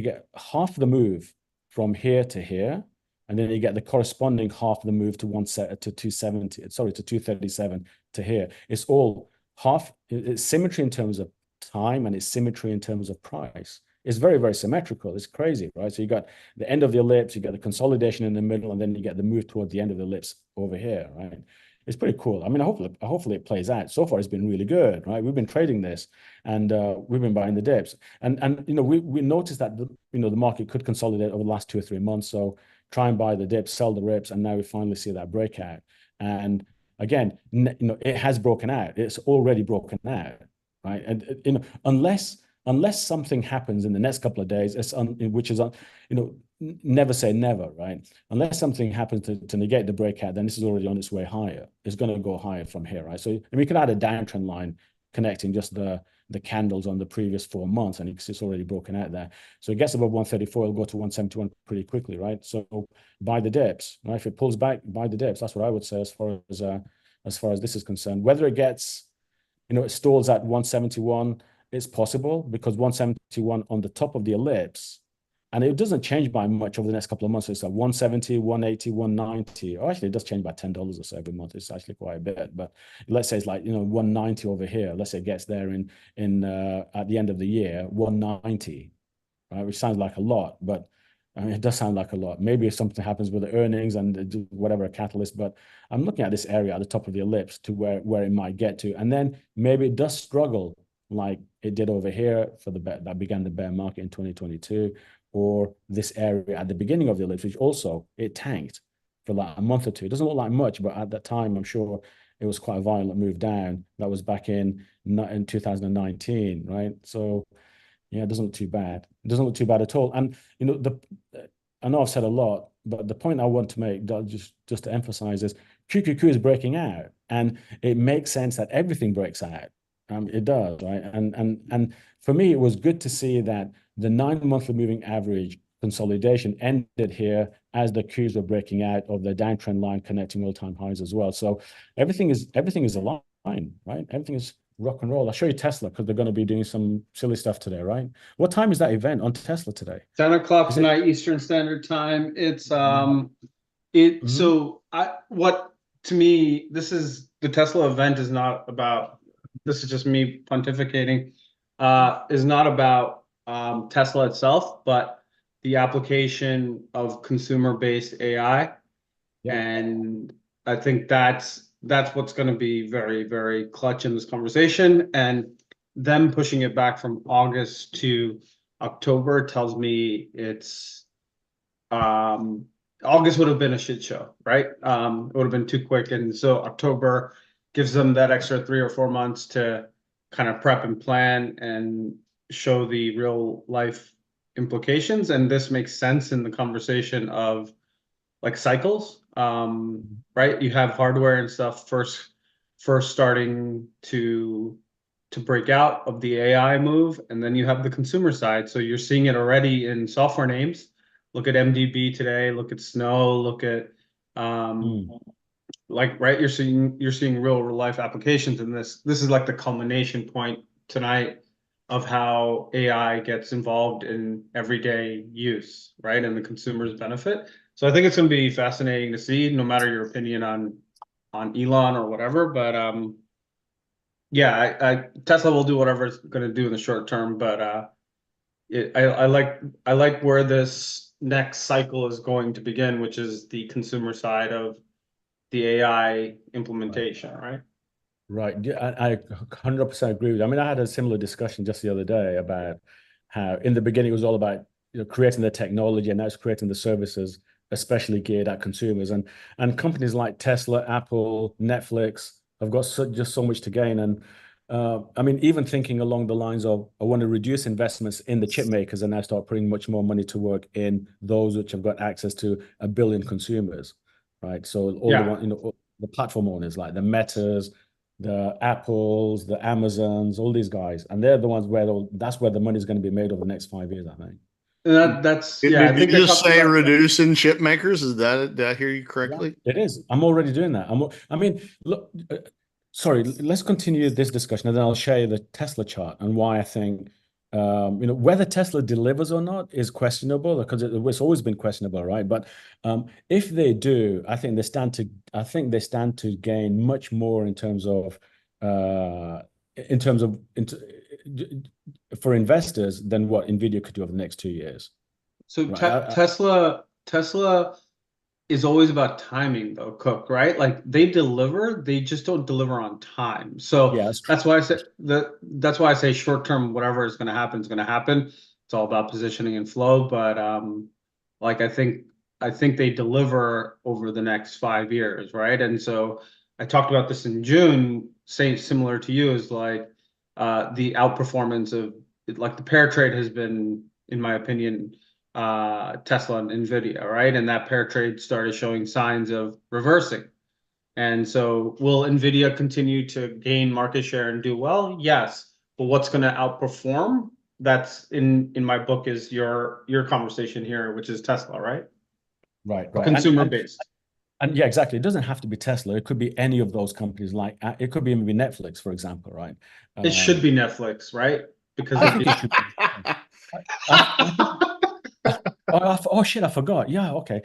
get half the move from here to here, and then you get the corresponding half of the move to 237 to here. It's all it's symmetry in terms of time and it's symmetry in terms of price. It's very, very symmetrical. It's crazy, right? So you got the end of the ellipse, you get the consolidation in the middle, and then you get the move toward the end of the ellipse over here, right? It's pretty cool. I mean, hopefully it plays out. So far, it's been really good, right? We've been trading this, and we've been buying the dips, and we noticed that the market could consolidate over the last 2 or 3 months. So try and buy the dips, sell the rips, and now we finally see that breakout. And again, it has broken out. It's already broken out, right? And unless something happens in the next couple of days, never say never, right? Unless something happens to negate the breakout, then this is already on its way higher. It's going to go higher from here, right? So we could add a downtrend line connecting just the candles on the previous 4 months, and it's already broken out there. So it gets above 134, it'll go to 171 pretty quickly, right? So buy the dips, right? If it pulls back, buy the dips. That's what I would say as far as this is concerned. Whether it gets, it stalls at 171, it's possible because 171 on the top of the ellipse, and it doesn't change by much over the next couple of months. So it's like 170, 180, 190. Or actually, it does change by $10 or so every month. It's actually quite a bit. But let's say it's like 190 over here. Let's say it gets there at the end of the year, 190, right? Which sounds like a lot, but I mean, it does sound like a lot. Maybe if something happens with the earnings and whatever a catalyst, but I'm looking at this area at the top of the ellipse to where it might get to, and then maybe it does struggle like it did over here that began the bear market in 2022. Or this area at the beginning of the ellipse, which also it tanked for like a month or two. It doesn't look like much, but at that time, I'm sure it was quite a violent move down. That was back in 2019, right? So yeah, it doesn't look too bad. It doesn't look too bad at all. And I know I've said a lot, but the point I want to make, just to emphasize, is QQQ is breaking out, and it makes sense that everything breaks out. It does, right? And for me, it was good to see that the 9 monthly moving average consolidation ended here as the Qs were breaking out of the downtrend line, connecting all-time highs as well. So everything is aligned, right? Everything is rock and roll. I'll show you Tesla because they're going to be doing some silly stuff today, right? What time is that event on Tesla today?
10 o'clock
Is it-
tonight, Eastern Standard Time. It's
Mhm.
so to me, this is the Tesla event is not about, this is just me pontificating, is not about Tesla itself, but the application of consumer-based AI.
Yeah.
And I think that's what's going to be very, very clutch in this conversation. And them pushing it back from August to October tells me it's August would have been a shit show, right? It would have been too quick. And so October gives them that extra 3 or 4 months to kind of prep and plan and show the real life implications. And this makes sense in the conversation of like cycles, right? You have hardware and stuff first starting to break out of the AI move, and then you have the consumer side. So you're seeing it already in software names. Look at MDB today. Look at Snow. Look at like, right, you're seeing real life applications in this. This is like the culmination point tonight of how AI gets involved in everyday use, right, and the consumer's benefit. So I think it's going to be fascinating to see, no matter your opinion on Elon or whatever. But yeah, Tesla will do whatever it's going to do in the short term. But I like where this next cycle is going to begin, which is the consumer side of the AI implementation, right?
Right. Yeah, I 100% agree with you. I mean, I had a similar discussion just the other day about how in the beginning it was all about creating the technology, and now it's creating the services, especially geared at consumers. And companies like Tesla, Apple, Netflix have got just so much to gain. And I mean, even thinking along the lines of, I want to reduce investments in the chip makers and now start putting much more money to work in those which have got access to 1 billion consumers, right? So all the platform owners like the Metas, the Apples, the Amazons, all these guys, and they're the ones where that's where the money's going to be made over the next 5 years, I think.
That's yeah. I
Did
think
you
I
just
talked
say
about
reducing chip makers? Is that, did I hear you correctly?
It is. I'm already doing that. I mean, look, sorry, let's continue this discussion, and then I'll share you the Tesla chart and why I think, whether Tesla delivers or not is questionable, because it's always been questionable, right? But if they do, I think they stand to gain much more in terms of for investors than what NVIDIA could do over the next 2 years.
So
Right.
Tesla is always about timing, though, Cook, right? Like they deliver, they just don't deliver on time. So
Yeah,
that's why I say short term, whatever is going to happen is going to happen. It's all about positioning and flow. But like I think they deliver over the next 5 years, right? And so I talked about this in June, saying similar to you, is like the outperformance of like the pair trade has been, in my opinion, Tesla and NVIDIA, right? And that pair trade started showing signs of reversing. And so will NVIDIA continue to gain market share and do well? Yes. But what's going to outperform? That's in my book is your conversation here, which is Tesla, right?
Right.
Consumer based.
And yeah, exactly. It doesn't have to be Tesla. It could be any of those companies. Like it could be maybe Netflix, for example, right?
It should be Netflix, right? Because
I think it should be. Oh shit! I forgot. Yeah. Okay.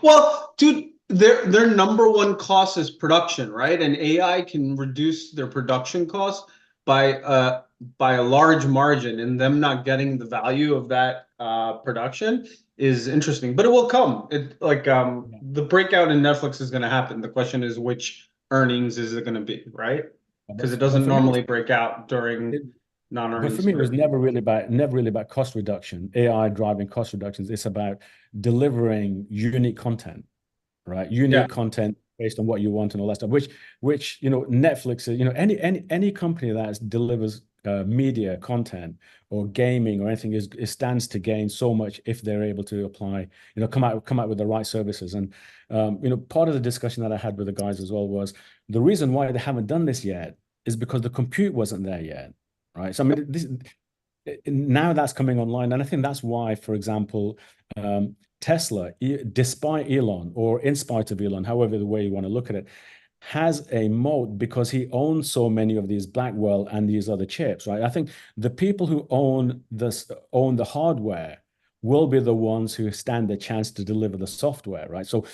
Well, dude, their number one cost is production, right? And AI can reduce their production costs by a large margin, and them not getting the value of that production is interesting. But it will come. It like the breakout in Netflix is going to happen. The question is which earnings is it going to be, right? Because it doesn't normally break out during non-earnings.
But for me, it was never really about cost reduction, AI driving cost reductions. It's about delivering unique content, right? Unique content based on what you want and all that stuff. Which Netflix, any company that delivers media content or gaming or anything is stands to gain so much if they're able to apply, come out with the right services. And part of the discussion that I had with the guys as well was the reason why they haven't done this yet is because the compute wasn't there yet. Right. So I mean, now that's coming online. And I think that's why, for example, Tesla, despite Elon, or in spite of Elon, however the way you want to look at it, has a moat because he owns so many of these Blackwell and these other chips, right? I think the people who own the hardware will be the ones who stand the chance to deliver the software, right? So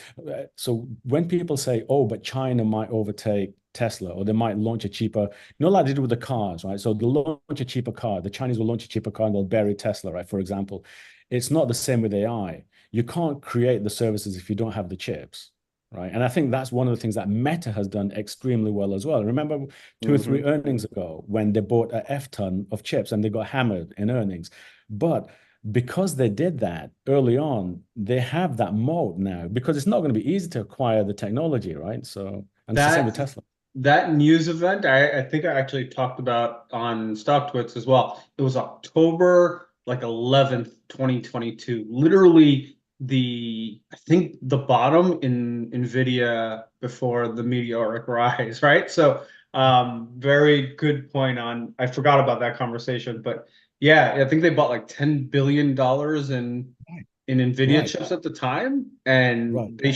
when people say, oh, but China might overtake Tesla, or they might launch a cheaper, like they do with the cars, right? So they'll launch a cheaper car. The Chinese will launch a cheaper car and they'll bury Tesla, right? For example, it's not the same with AI. You can't create the services if you don't have the chips, right? And I think that's one of the things that Meta has done extremely well as well. Remember 2 or 3 earnings ago when they bought a F ton of chips and they got hammered in earnings. But because they did that early on, they have that moat now because it's not going to be easy to acquire the technology, right? So, and it's the same with Tesla.
That news event, I think I actually talked about on StockTwits as well. It was October like 11th, 2022. Literally I think the bottom in NVIDIA before the meteoric rise, right? So very good point on, I forgot about that conversation, but yeah, I think they bought like $10 billion in NVIDIA chips at the time, and they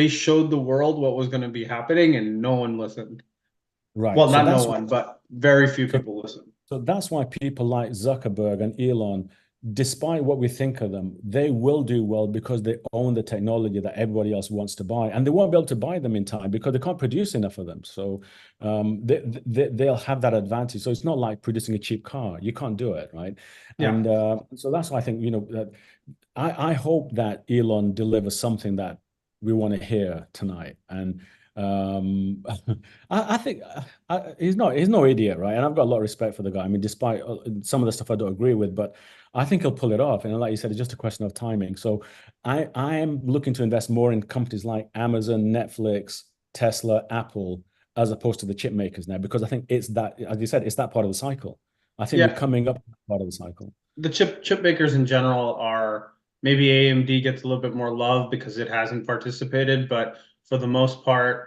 showed the world what was going to be happening, and no one listened.
Right.
Well, not no one, but very few people listened.
So that's why people like Zuckerberg and Elon, despite what we think of them, they will do well because they own the technology that everybody else wants to buy, and they won't be able to buy them in time because they can't produce enough of them. So they'll have that advantage. So it's not like producing a cheap car. You can't do it, right?
Yeah.
And so that's why I think, I hope that Elon delivers something that we want to hear tonight. And I think he's no idiot, right? And I've got a lot of respect for the guy. I mean, despite some of the stuff I don't agree with, but I think he'll pull it off. And like you said, it's just a question of timing. So I am looking to invest more in companies like Amazon, Netflix, Tesla, Apple, as opposed to the chip makers now, because I think it's that, as you said, it's that part of the cycle. I think we're coming up to that part of the cycle.
The chip makers in general are, maybe AMD gets a little bit more love because it hasn't participated, but for the most part,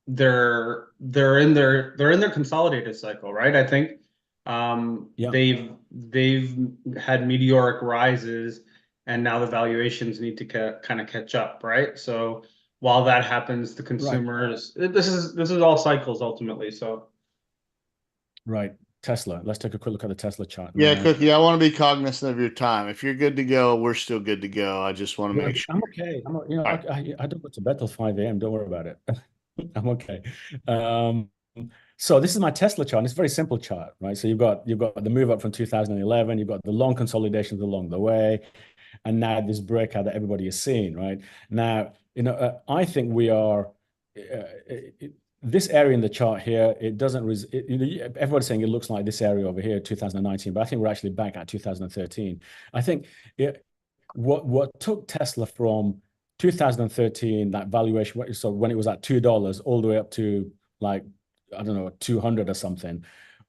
they're in their consolidated cycle, right? I think they've had meteoric rises, and now the valuations need to kind of catch up, right? So while that happens, the consumers, this is all cycles ultimately. So
right. Tesla. Let's take a quick look at the Tesla chart.
Yeah, Cookie, I want to be cognizant of your time. If you're good to go, we're still good to go. I just want to make sure.
I'm okay. I don't go to bed till 5 a.m. Don't worry about it. I'm okay. So this is my Tesla chart. And it's a very simple chart, right? So you've got the move up from 2011. You've got the long consolidations along the way, and now this breakout that everybody is seeing, right? Now, I think we are. This area in the chart here, it doesn't, everybody's saying it looks like this area over here, 2019, but I think we're actually back at 2013. I think what took Tesla from 2013, that valuation, so when it was at $2 all the way up to like, I don't know, 200 or something,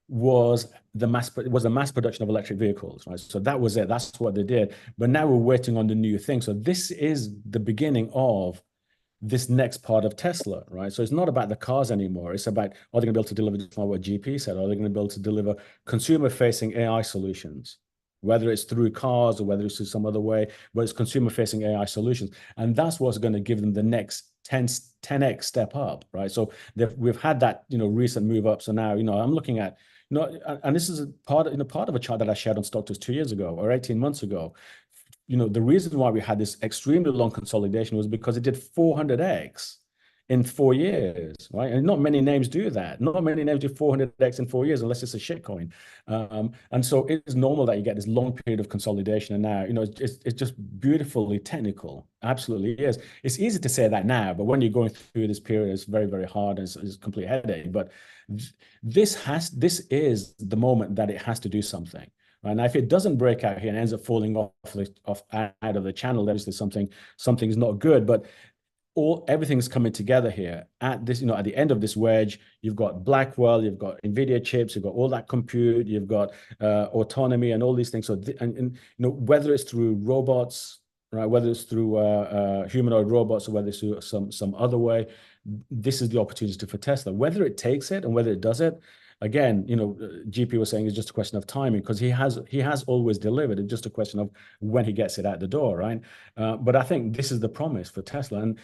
was the mass production of electric vehicles, right? So that was it. That's what they did. But now we're waiting on the new thing. So this is the beginning of this next part of Tesla, right? So it's not about the cars anymore. It's about, are they going to be able to deliver, just like what GP said, are they going to be able to deliver consumer-facing AI solutions, whether it's through cars or whether it's through some other way, but it's consumer-facing AI solutions. And that's what's going to give them the next 10x step up, right? So we've had that, recent move up. So now, I'm looking at, and this is part of a chart that I shared on StockTwits 2 years ago or 18 months ago. The reason why we had this extremely long consolidation was because it did 400x in 4 years, right? And not many names do that. Not many names do 400x in 4 years unless it's a shit coin. And so it's normal that you get this long period of consolidation. And now, it's just beautifully technical. Absolutely is. It's easy to say that now, but when you're going through this period, it's very, very hard and it's a complete headache. But this is the moment that it has to do something. Right? Now, if it doesn't break out here and ends up falling off out of the channel, obviously something's not good. But everything's coming together here at this, at the end of this wedge. You've got Blackwell, you've got NVIDIA chips, you've got all that compute, you've got autonomy and all these things. So, whether it's through robots, right, whether it's through humanoid robots or whether it's through some other way, this is the opportunity for Tesla. Whether it takes it and whether it does it, again, GP was saying it's just a question of timing because he has always delivered. It's just a question of when he gets it out the door, right? But I think this is the promise for Tesla. And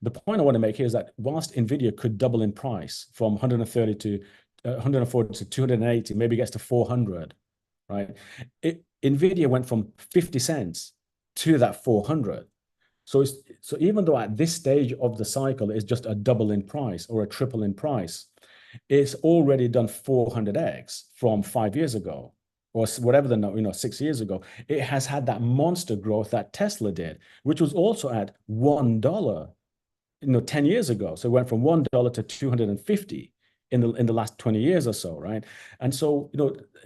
the point I want to make here is that whilst NVIDIA could double in price from 130 to 140 to 280, maybe gets to 400, right? NVIDIA went from 50 cents to that 400. So even though at this stage of the cycle it's just a double in price or a triple in price, it's already done 400x from 5 years ago or whatever 6 years ago. It has had that monster growth that Tesla did, which was also at $1, 10 years ago. So it went from $1 to 250 in the last 20 years or so, right? And so,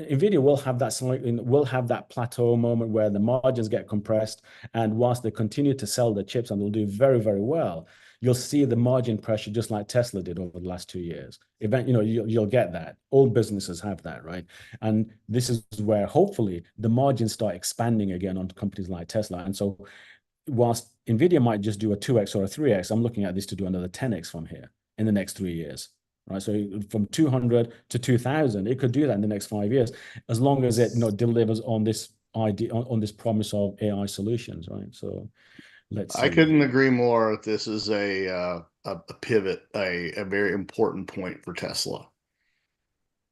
NVIDIA will have that plateau moment where the margins get compressed, and whilst they continue to sell the chips and they'll do very, very well, you'll see the margin pressure just like Tesla did over the last 2 years. You'll get that. All businesses have that, right? And this is where hopefully the margins start expanding again on companies like Tesla. And so whilst NVIDIA might just do a 2x or a 3x, I'm looking at this to do another 10x from here in the next 3 years. Right, so from 200 to 2000, it could do that in the next 5 years, as long as it delivers on this idea, on this promise of AI solutions, right? So let's see.
I couldn't agree more. This is a pivot, a very important point for Tesla.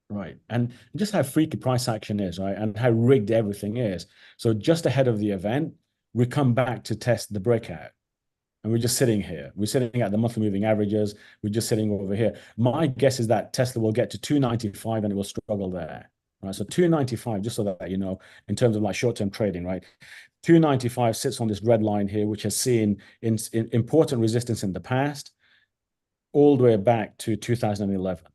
Right, and just how freaky price action is, right, and how rigged everything is. So just ahead of the event, we come back to test the breakout. And we're just sitting here. We're sitting at the monthly moving averages. We're just sitting over here. My guess is that Tesla will get to 295 and it will struggle there. Right. So 295, just so that in terms of like short-term trading, right? 295 sits on this red line here, which has seen in important resistance in the past, all the way back to 2011.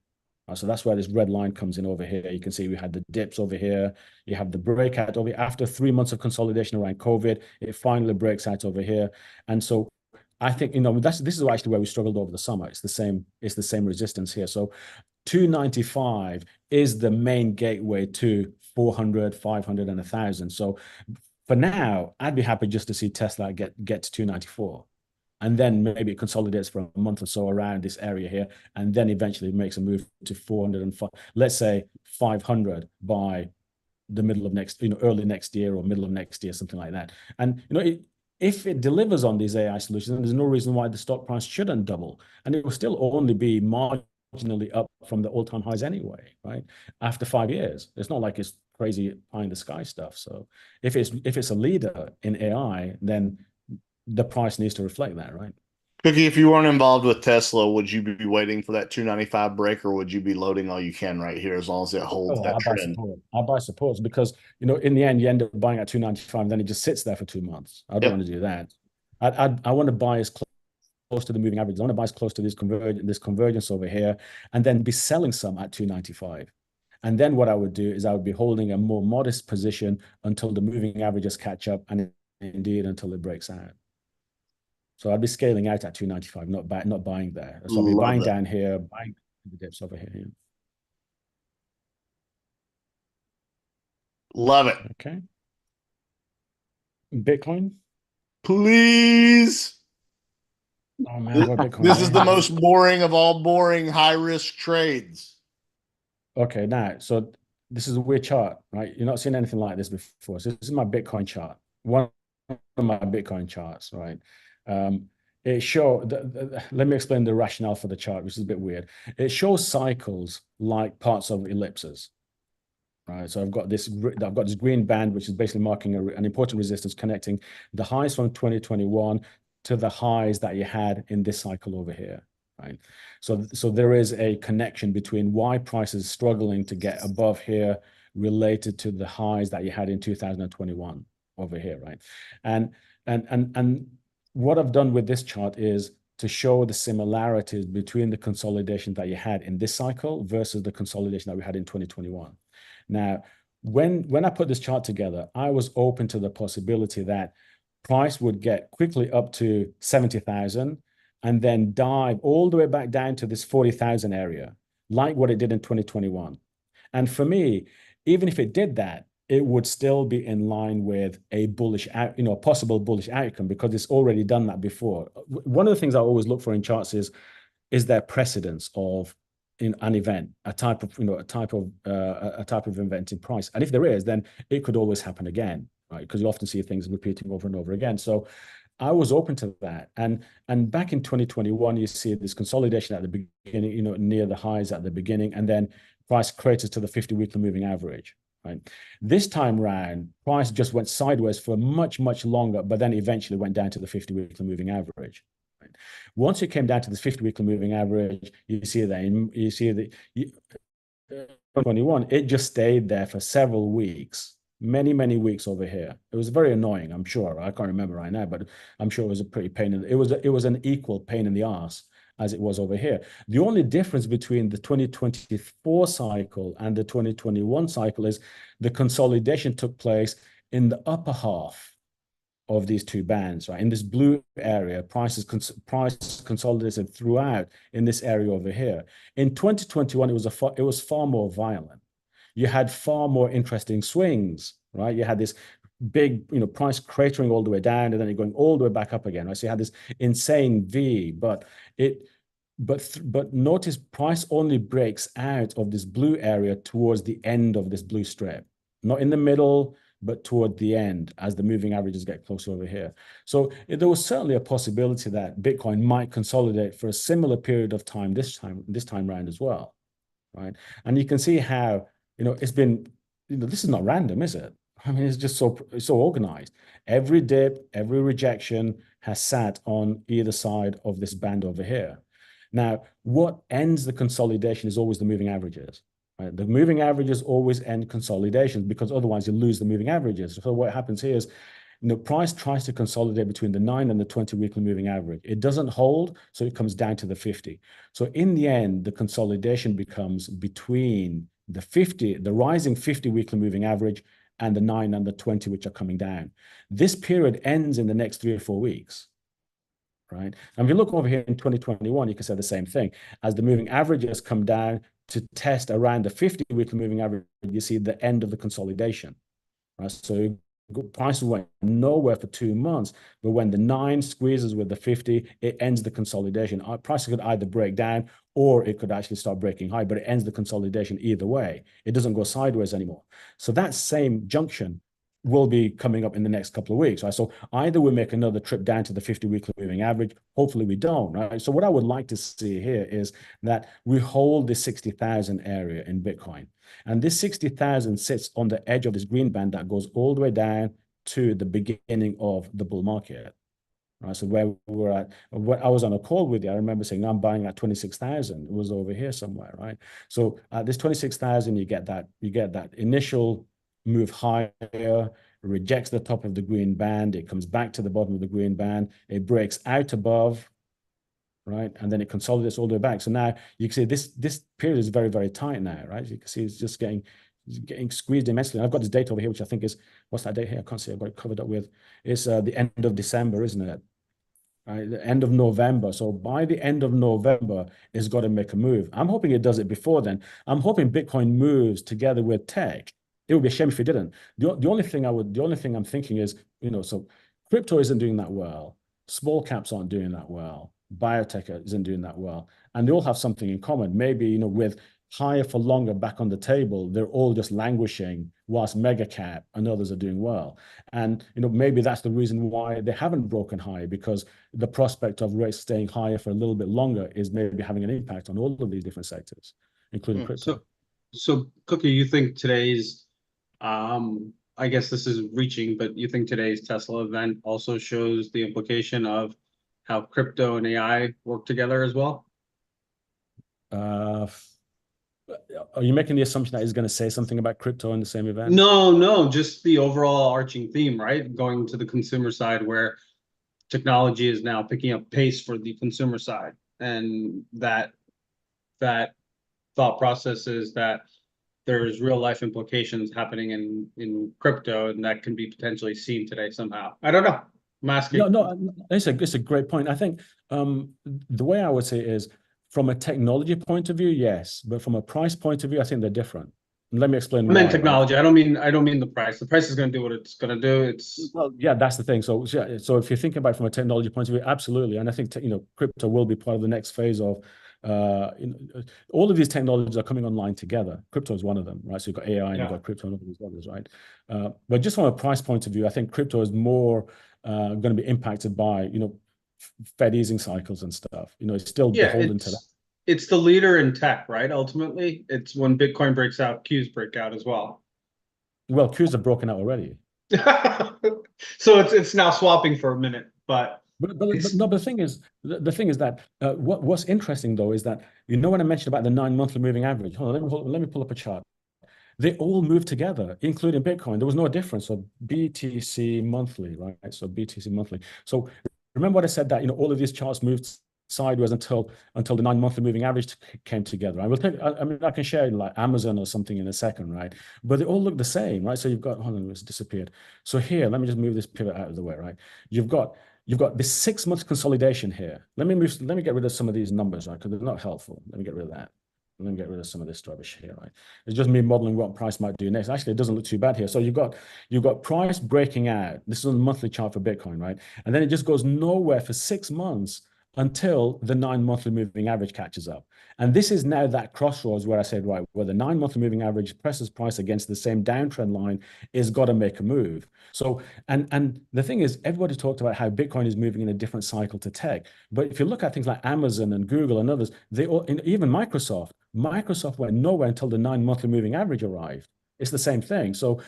So that's where this red line comes in over here. You can see we had the dips over here. You have the breakout over here. After 3 months of consolidation around COVID, it finally breaks out over here. And so I think, this is actually where we struggled over the summer. It's the same resistance here. So 295 is the main gateway to 400, 500, and 1,000. So for now, I'd be happy just to see Tesla get to 294. And then maybe it consolidates for a month or so around this area here, and then eventually makes a move to 405, let's say 500 by the middle of early next year or middle of next year, something like that. And, if it delivers on these AI solutions, then there's no reason why the stock price shouldn't double. And it will still only be marginally up from the all-time highs anyway, right? After 5 years. It's not like it's crazy pie in the sky stuff. So if it's a leader in AI, then the price needs to reflect that, right?
Cookie, if you weren't involved with Tesla, would you be waiting for that 295 break, or would you be loading all you can right here as long as it holds that trend?
I buy supports because, in the end, you end up buying at 295, then it just sits there for 2 months. I don't want to do that. I want to buy as close to the moving average. I want to buy as close to this convergence over here, and then be selling some at 295. And then what I would do is I would be holding a more modest position until the moving averages catch up, and indeed until it breaks out. So I'd be scaling out at 295, not buying there. So I'll be buying down here, buying the dips over here.
Love it.
Okay. Bitcoin?
Please.
Oh man, what Bitcoin?
This is the most boring of all boring high-risk trades.
Okay, now, so this is a weird chart, right? You're not seeing anything like this before. So this is my Bitcoin chart. One of my Bitcoin charts, right? It shows, let me explain the rationale for the chart, which is a bit weird. It shows cycles like parts of ellipses, right? So I've got this green band, which is basically marking an important resistance connecting the highs from 2021 to the highs that you had in this cycle over here, right? So there is a connection between why price is struggling to get above here related to the highs that you had in 2021 over here, right? And what I've done with this chart is to show the similarities between the consolidation that you had in this cycle versus the consolidation that we had in 2021. Now, when I put this chart together, I was open to the possibility that price would get quickly up to 70,000 and then dive all the way back down to this 40,000 area, like what it did in 2021. And for me, even if it did that, it would still be in line with a bullish, possible bullish outcome because it's already done that before. One of the things I always look for in charts is there precedence of in an event, a type of event in price. And if there is, then it could always happen again, right? Because you often see things repeating over and over again. So I was open to that. And back in 2021, you see this consolidation at the beginning, near the highs at the beginning, and then price craters to the 50-weekly moving average, right? This time round, price just went sideways for much, much longer, but then eventually went down to the 50-weekly moving average. Right? Once it came down to this 50-weekly moving average, you see that 2021, it just stayed there for several weeks. Many weeks over here. It was very annoying, I'm sure. I can't remember right now, but I'm sure it was a pretty pain. It was an equal pain in the ass as it was over here. The only difference between the 2024 cycle and the 2021 cycle is the consolidation took place in the upper half of these two bands, right? In this blue area, price consolidated throughout in this area over here. In 2021, it was far more violent. You had far more interesting swings, right? You had this big, price cratering all the way down, and then you're going all the way back up again, right? So you had this insane V, but notice price only breaks out of this blue area towards the end of this blue strip, not in the middle, but toward the end as the moving averages get closer over here. So there was certainly a possibility that Bitcoin might consolidate for a similar period of time this time round as well, right? And you can see how it's been, this is not random, is it? I mean, it's just so organized. Every dip, every rejection has sat on either side of this band over here. Now, what ends the consolidation is always the moving averages, right? The moving averages always end consolidations because otherwise you lose the moving averages. So what happens here is, price tries to consolidate between the 9 and the 20 weekly moving average. It doesn't hold, so it comes down to the 50. So in the end, the consolidation becomes between the rising 50 weekly moving average and the 9 and the 20, which are coming down. This period ends in the next 3 or 4 weeks, right? And if you look over here in 2021, you can say the same thing. As the moving averages come down to test around the 50 weekly moving average, you see the end of the consolidation, right? So prices went nowhere for 2 months, but when the 9 squeezes with the 50, it ends the consolidation. Prices could either break down or it could actually start breaking high, but it ends the consolidation either way. It doesn't go sideways anymore. So that same junction will be coming up in the next couple of weeks, right? So either we make another trip down to the 50 weekly moving average, hopefully we don't, right? So what I would like to see here is that we hold the 60,000 area in Bitcoin. And this 60,000 sits on the edge of this green band that goes all the way down to the beginning of the bull market. Right, so where we were at, when I was on a call with you, I remember saying, no, I'm buying at 26,000. It was over here somewhere, right? So at this 26,000, you get that initial move higher, rejects the top of the green band, it comes back to the bottom of the green band, it breaks out above, right? And then it consolidates all the way back. So now you can see this period is very, very tight now, right? You can see it's just getting squeezed immensely. And I've got this date over here, which I think is, what's that date here? I can't see. I've got it covered up with. It's the end of December, isn't it? Right, the end of November. So by the end of November, it's got to make a move. I'm hoping it does it before then. I'm hoping Bitcoin moves together with tech. It would be a shame if it didn't. The only thing I'm thinking is, so crypto isn't doing that well. Small caps aren't doing that well. Biotech isn't doing that well. And they all have something in common. Maybe, with higher for longer back on the table, they're all just languishing whilst mega cap and others are doing well. And maybe that's the reason why they haven't broken high, because the prospect of rates staying higher for a little bit longer is maybe having an impact on all of these different sectors, including crypto.
So Cookie, you think today's I guess this is reaching, but you think today's Tesla event also shows the implication of how crypto and AI work together as well?
Are you making the assumption that he's going to say something about crypto in the same event?
No, just the overall arching theme, right? Going to the consumer side where technology is now picking up pace for the consumer side. And that thought process is that there's real life implications happening in crypto, and that can be potentially seen today somehow. I don't know. I'm asking.
No, it's a great point. I think the way I would say it is, from a technology point of view, yes, but from a price point of view, I think they're different. And let me explain.
I meant technology. Right? I don't mean the price. The price is going to do what it's going to do.
Well, yeah, that's the thing. So if you're thinking about it from a technology point of view, absolutely. And I think crypto will be part of the next phase of all of these technologies are coming online together. Crypto is one of them, right? So you've got AI and you've
Yeah.
got crypto and all these others, right? But just from a price point of view, I think crypto is more going to be impacted by, Fed easing cycles and stuff. It's still
Yeah,
beholden to that.
it's the leader in tech, right? Ultimately, it's when Bitcoin breaks out, Qs break out as well.
Well, Qs are broken out already.
So it's now swapping for a minute, but
But the thing is, the thing is that what's interesting though is that when I mentioned about the 9 monthly moving average. Hold on, let me pull up a chart. They all moved together, including Bitcoin. There was no difference. So BTC monthly, right? So BTC monthly. So remember what I said that all of these charts moved sideways until the 9 monthly moving average came together. I will take. I mean, I can share like Amazon or something in a second, right? But they all look the same, right? So you've got. Hold on, it's disappeared. So here, let me just move this pivot out of the way, right? You've got this 6 month consolidation here. Let me get rid of some of these numbers, right? Because they're not helpful. Let me get rid of that. Let me get rid of some of this rubbish here, right? It's just me modeling what price might do next. Actually, it doesn't look too bad here. So you've got price breaking out. This is on the monthly chart for Bitcoin, right? And then it just goes nowhere for 6 months until the 9 monthly moving average catches up. And this is now that crossroads where I said, right, where the 9 monthly moving average presses price against the same downtrend line is got to make a move. So, and the thing is, everybody talked about how Bitcoin is moving in a different cycle to tech. But if you look at things like Amazon and Google and others, they all, even Microsoft went nowhere until the 9 monthly moving average arrived. It's the same thing. So,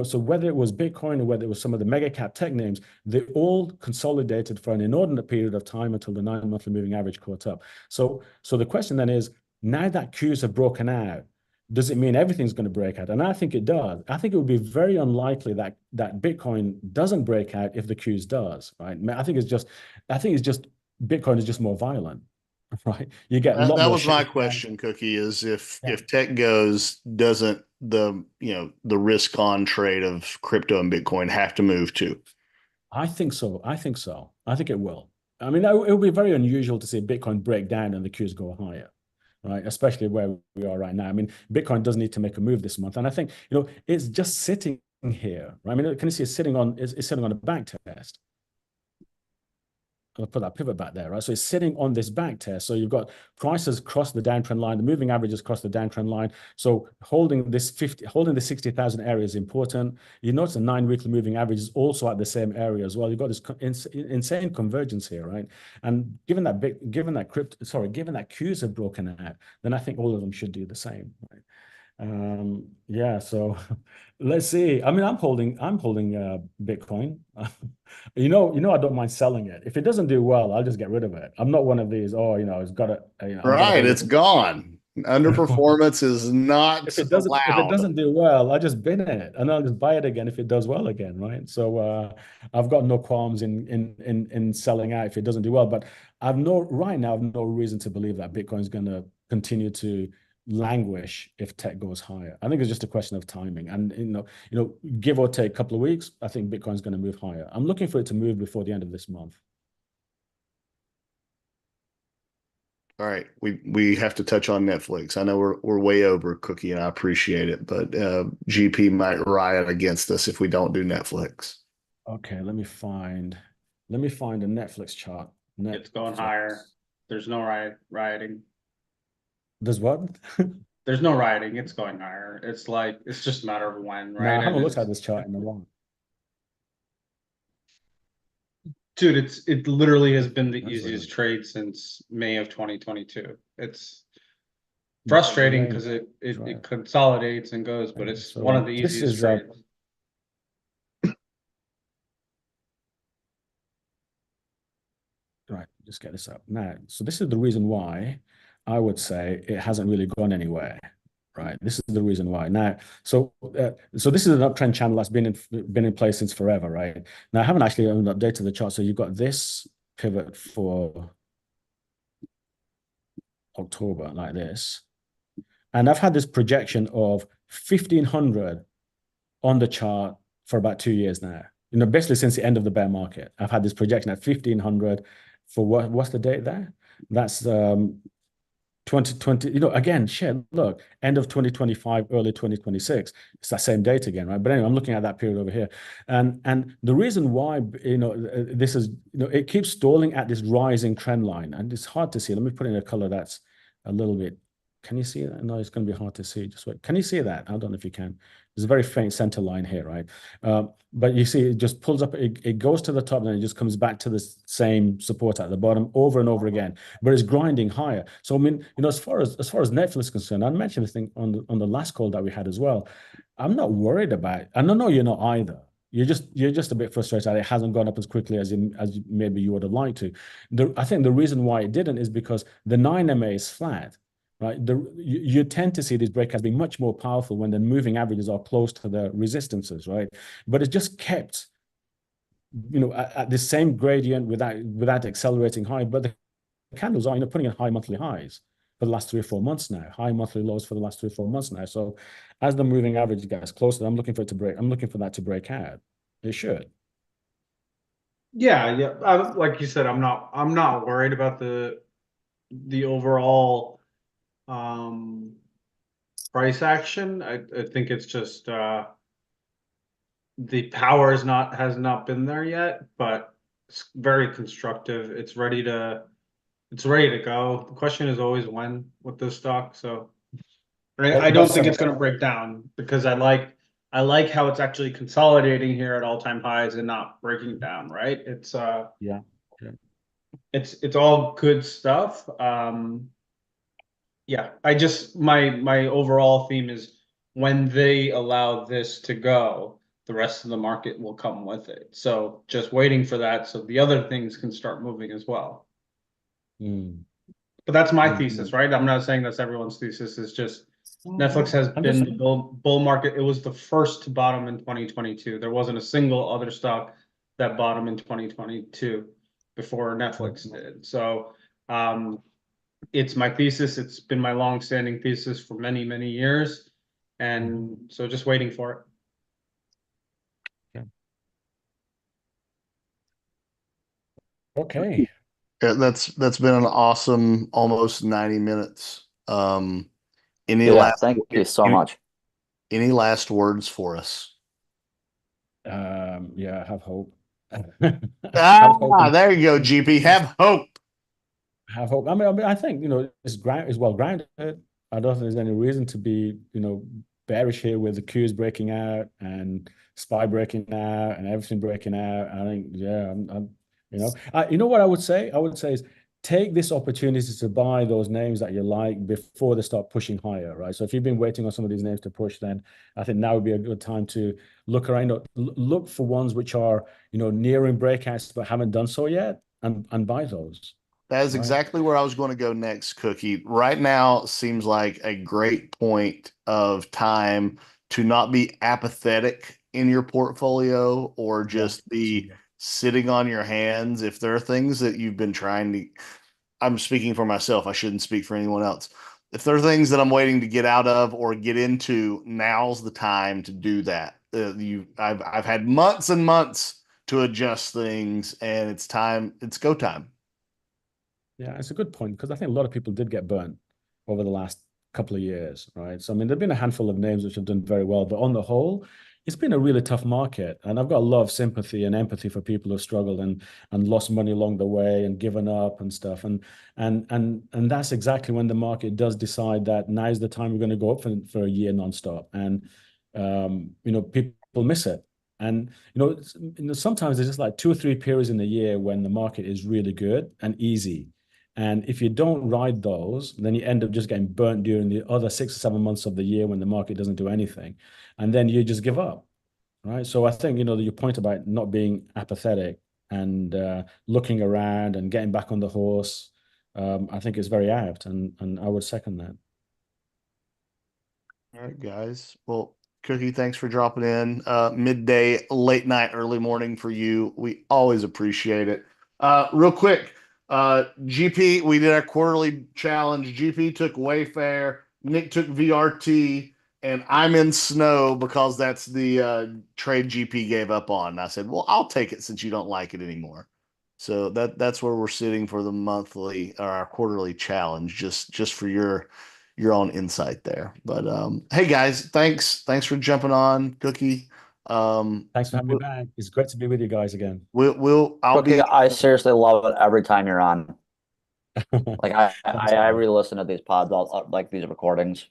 so whether it was Bitcoin or whether it was some of the mega cap tech names, they all consolidated for an inordinate period of time until the 9 monthly moving average caught up. So the question then is, now that Qs have broken out, does it mean everything's going to break out? And I think it does. I think it would be very unlikely that Bitcoin doesn't break out if the Qs does, right? I think it's just Bitcoin is just more violent. Right, you get a lot
that
more.
was my question, Cookie. Is if tech goes, doesn't the risk on trade of crypto and Bitcoin have to move too?
I think so. I think it will. I mean, it will be very unusual to see Bitcoin break down and the Qs go higher, right? Especially where we are right now. I mean, Bitcoin does need to make a move this month, and I think it's just sitting here. Right? I mean, can you see it's sitting on a back test? I'll put that pivot back there, right? So it's sitting on this back test. So you've got prices cross the downtrend line, the moving averages cross the downtrend line. So holding the 60,000 area is important. You notice the 9 weekly moving average is also at the same area as well. You've got this insane convergence here, right? And given that Qs have broken out, then I think all of them should do the same, right? Yeah, so let's see. I mean, I'm holding Bitcoin. I don't mind selling it. If it doesn't do well, I'll just get rid of it. I'm not one of these, it's got to,
right, it's gone. Underperformance is not
if it
allowed.
doesn't do well, I just bin it and I'll just buy it again if it does well again, right? So I've got no qualms in selling out if it doesn't do well. But right now I've no reason to believe that Bitcoin is going to continue to languish if tech goes higher. I think it's just a question of timing, and give or take a couple of weeks, I think Bitcoin's going to move higher. I'm looking for it to move before the end of this month.
All right, we have to touch on Netflix. I know we're way over, Cookie, and I appreciate it, but GP might riot against us if we don't do Netflix.
Okay, let me find a Netflix chart.
It's going higher. There's no rioting.
There's what?
There's no rioting. It's going higher. It's just a matter of when, right?
No, I haven't looked at this chart in a while.
Dude, it literally has been the easiest trade since May of 2022. It's frustrating because it consolidates and goes, but it's one of the easiest trades.
Right, just get this up now. So this is the reason why I would say it hasn't really gone anywhere, right? This is the reason why. Now, so this is an uptrend channel that's been in place since forever, right? Now, I haven't actually updated the chart. So you've got this pivot for October like this. And I've had this projection of 1,500 on the chart for about 2 years now. Basically since the end of the bear market, I've had this projection at 1,500 for what's the date there? That's 2020, again, look, end of 2025, early 2026. It's that same date again, right? But anyway, I'm looking at that period over here. And the reason why, this is, it keeps stalling at this rising trend line, and it's hard to see. Let me put in a color that's a little bit. Can you see that? No, it's going to be hard to see. Just wait. Can you see that? I don't know if you can. There's a very faint center line here, right? But you see, it just pulls up. It goes to the top, and then it just comes back to the same support at the bottom over and over again. But it's grinding higher. So I mean, as far as Netflix is concerned, I mentioned this thing on the last call that we had as well. I'm not worried about it. And I know you're not either. You're just a bit frustrated that it hasn't gone up as quickly as maybe you would have liked to. I think the reason why it didn't is because the 9MA is flat, right? You tend to see these breakouts being much more powerful when the moving averages are close to the resistances, right? But it just kept, at the same gradient without accelerating high. But the candles are, putting in high monthly highs for the last 3 or 4 months now, high monthly lows for the last 3 or 4 months now. So as the moving average gets closer, I'm looking for that to break out. It should.
Yeah. Like you said, I'm not worried about the overall price action. I think it's just the power has not been there yet, but it's very constructive. It's ready to go. The question is always when with this stock. So I don't think it's going to break down because I like how it's actually consolidating here at all-time highs and not breaking down, right? It's
yeah.
It's all good stuff. Yeah, my overall theme is when they allow this to go, the rest of the market will come with it. So just waiting for that so the other things can start moving as well. But that's my thesis, right? I'm not saying that's everyone's thesis. It's just Netflix has been the bull market. It was the first to bottom in 2022. There wasn't a single other stock that bottomed in 2022 before Netflix did. So it's my thesis. It's been my long-standing thesis for many, many years. And so just waiting for it.
Okay.
Yeah, that's been an awesome almost 90 minutes. Thank
you so much.
Any last words for us?
Yeah, have hope.
There you go, GP. Have hope.
Have hope. I mean, I think it's well grounded. I don't think there's any reason to be bearish here with the Qs breaking out and SPY breaking out and everything breaking out. I think what I would say? I would say is take this opportunity to buy those names that you like before they start pushing higher, right? So if you've been waiting on some of these names to push, then I think now would be a good time to look around, look for ones which are nearing breakouts but haven't done so yet, and buy those.
That is exactly where I was going to go next, Cookie. Right now seems like a great point of time to not be apathetic in your portfolio or just be sitting on your hands. If there are things that you've been I'm speaking for myself. I shouldn't speak for anyone else. If there are things that I'm waiting to get out of or get into, now's the time to do that. I've had months and months to adjust things, and it's go time.
Yeah, it's a good point because I think a lot of people did get burnt over the last couple of years, right? So I mean, there've been a handful of names which have done very well, but on the whole, it's been a really tough market. And I've got a lot of sympathy and empathy for people who have struggled and lost money along the way and given up and stuff. And that's exactly when the market does decide that now is the time we're going to go up for a year nonstop. And people miss it. And sometimes there's just like 2 or 3 periods in the year when the market is really good and easy. And if you don't ride those, then you end up just getting burnt during the other 6 or 7 months of the year when the market doesn't do anything. And then you just give up, right? So I think, your point about not being apathetic and looking around and getting back on the horse, I think is very apt. And I would second that.
All right, guys. Well, Cookie, thanks for dropping in. Midday, late night, early morning for you. We always appreciate it. Real quick, GP, we did our quarterly challenge. GP took Wayfair, Nick took VRT, and I'm in Snow because that's the trade GP gave up on. And I said, well, I'll take it since you don't like it anymore. So that's where we're sitting for the monthly or our quarterly challenge, just for your own insight there. But hey guys, thanks for jumping on, Cookie.
Thanks for having me back. It's great to be with you guys again.
I seriously love it every time you're on. Like I
Thanks,
I
man.
re-listen to these pods, all like these recordings.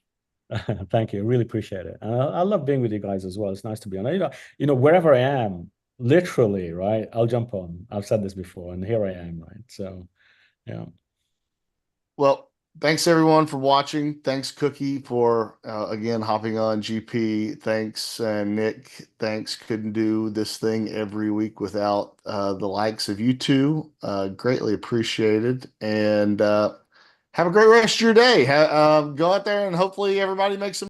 Thank you. Really appreciate it. And I love being with you guys as well. It's nice to be on. Wherever I am, literally, right? I'll jump on. I've said this before, and here I am, right? So, yeah.
Well, thanks everyone for watching. Thanks, Cookie, for again hopping on GP. Thanks, Nick. Thanks. Couldn't do this thing every week without the likes of you two. Greatly appreciated. And have a great rest of your day. Go out there and hopefully everybody makes some.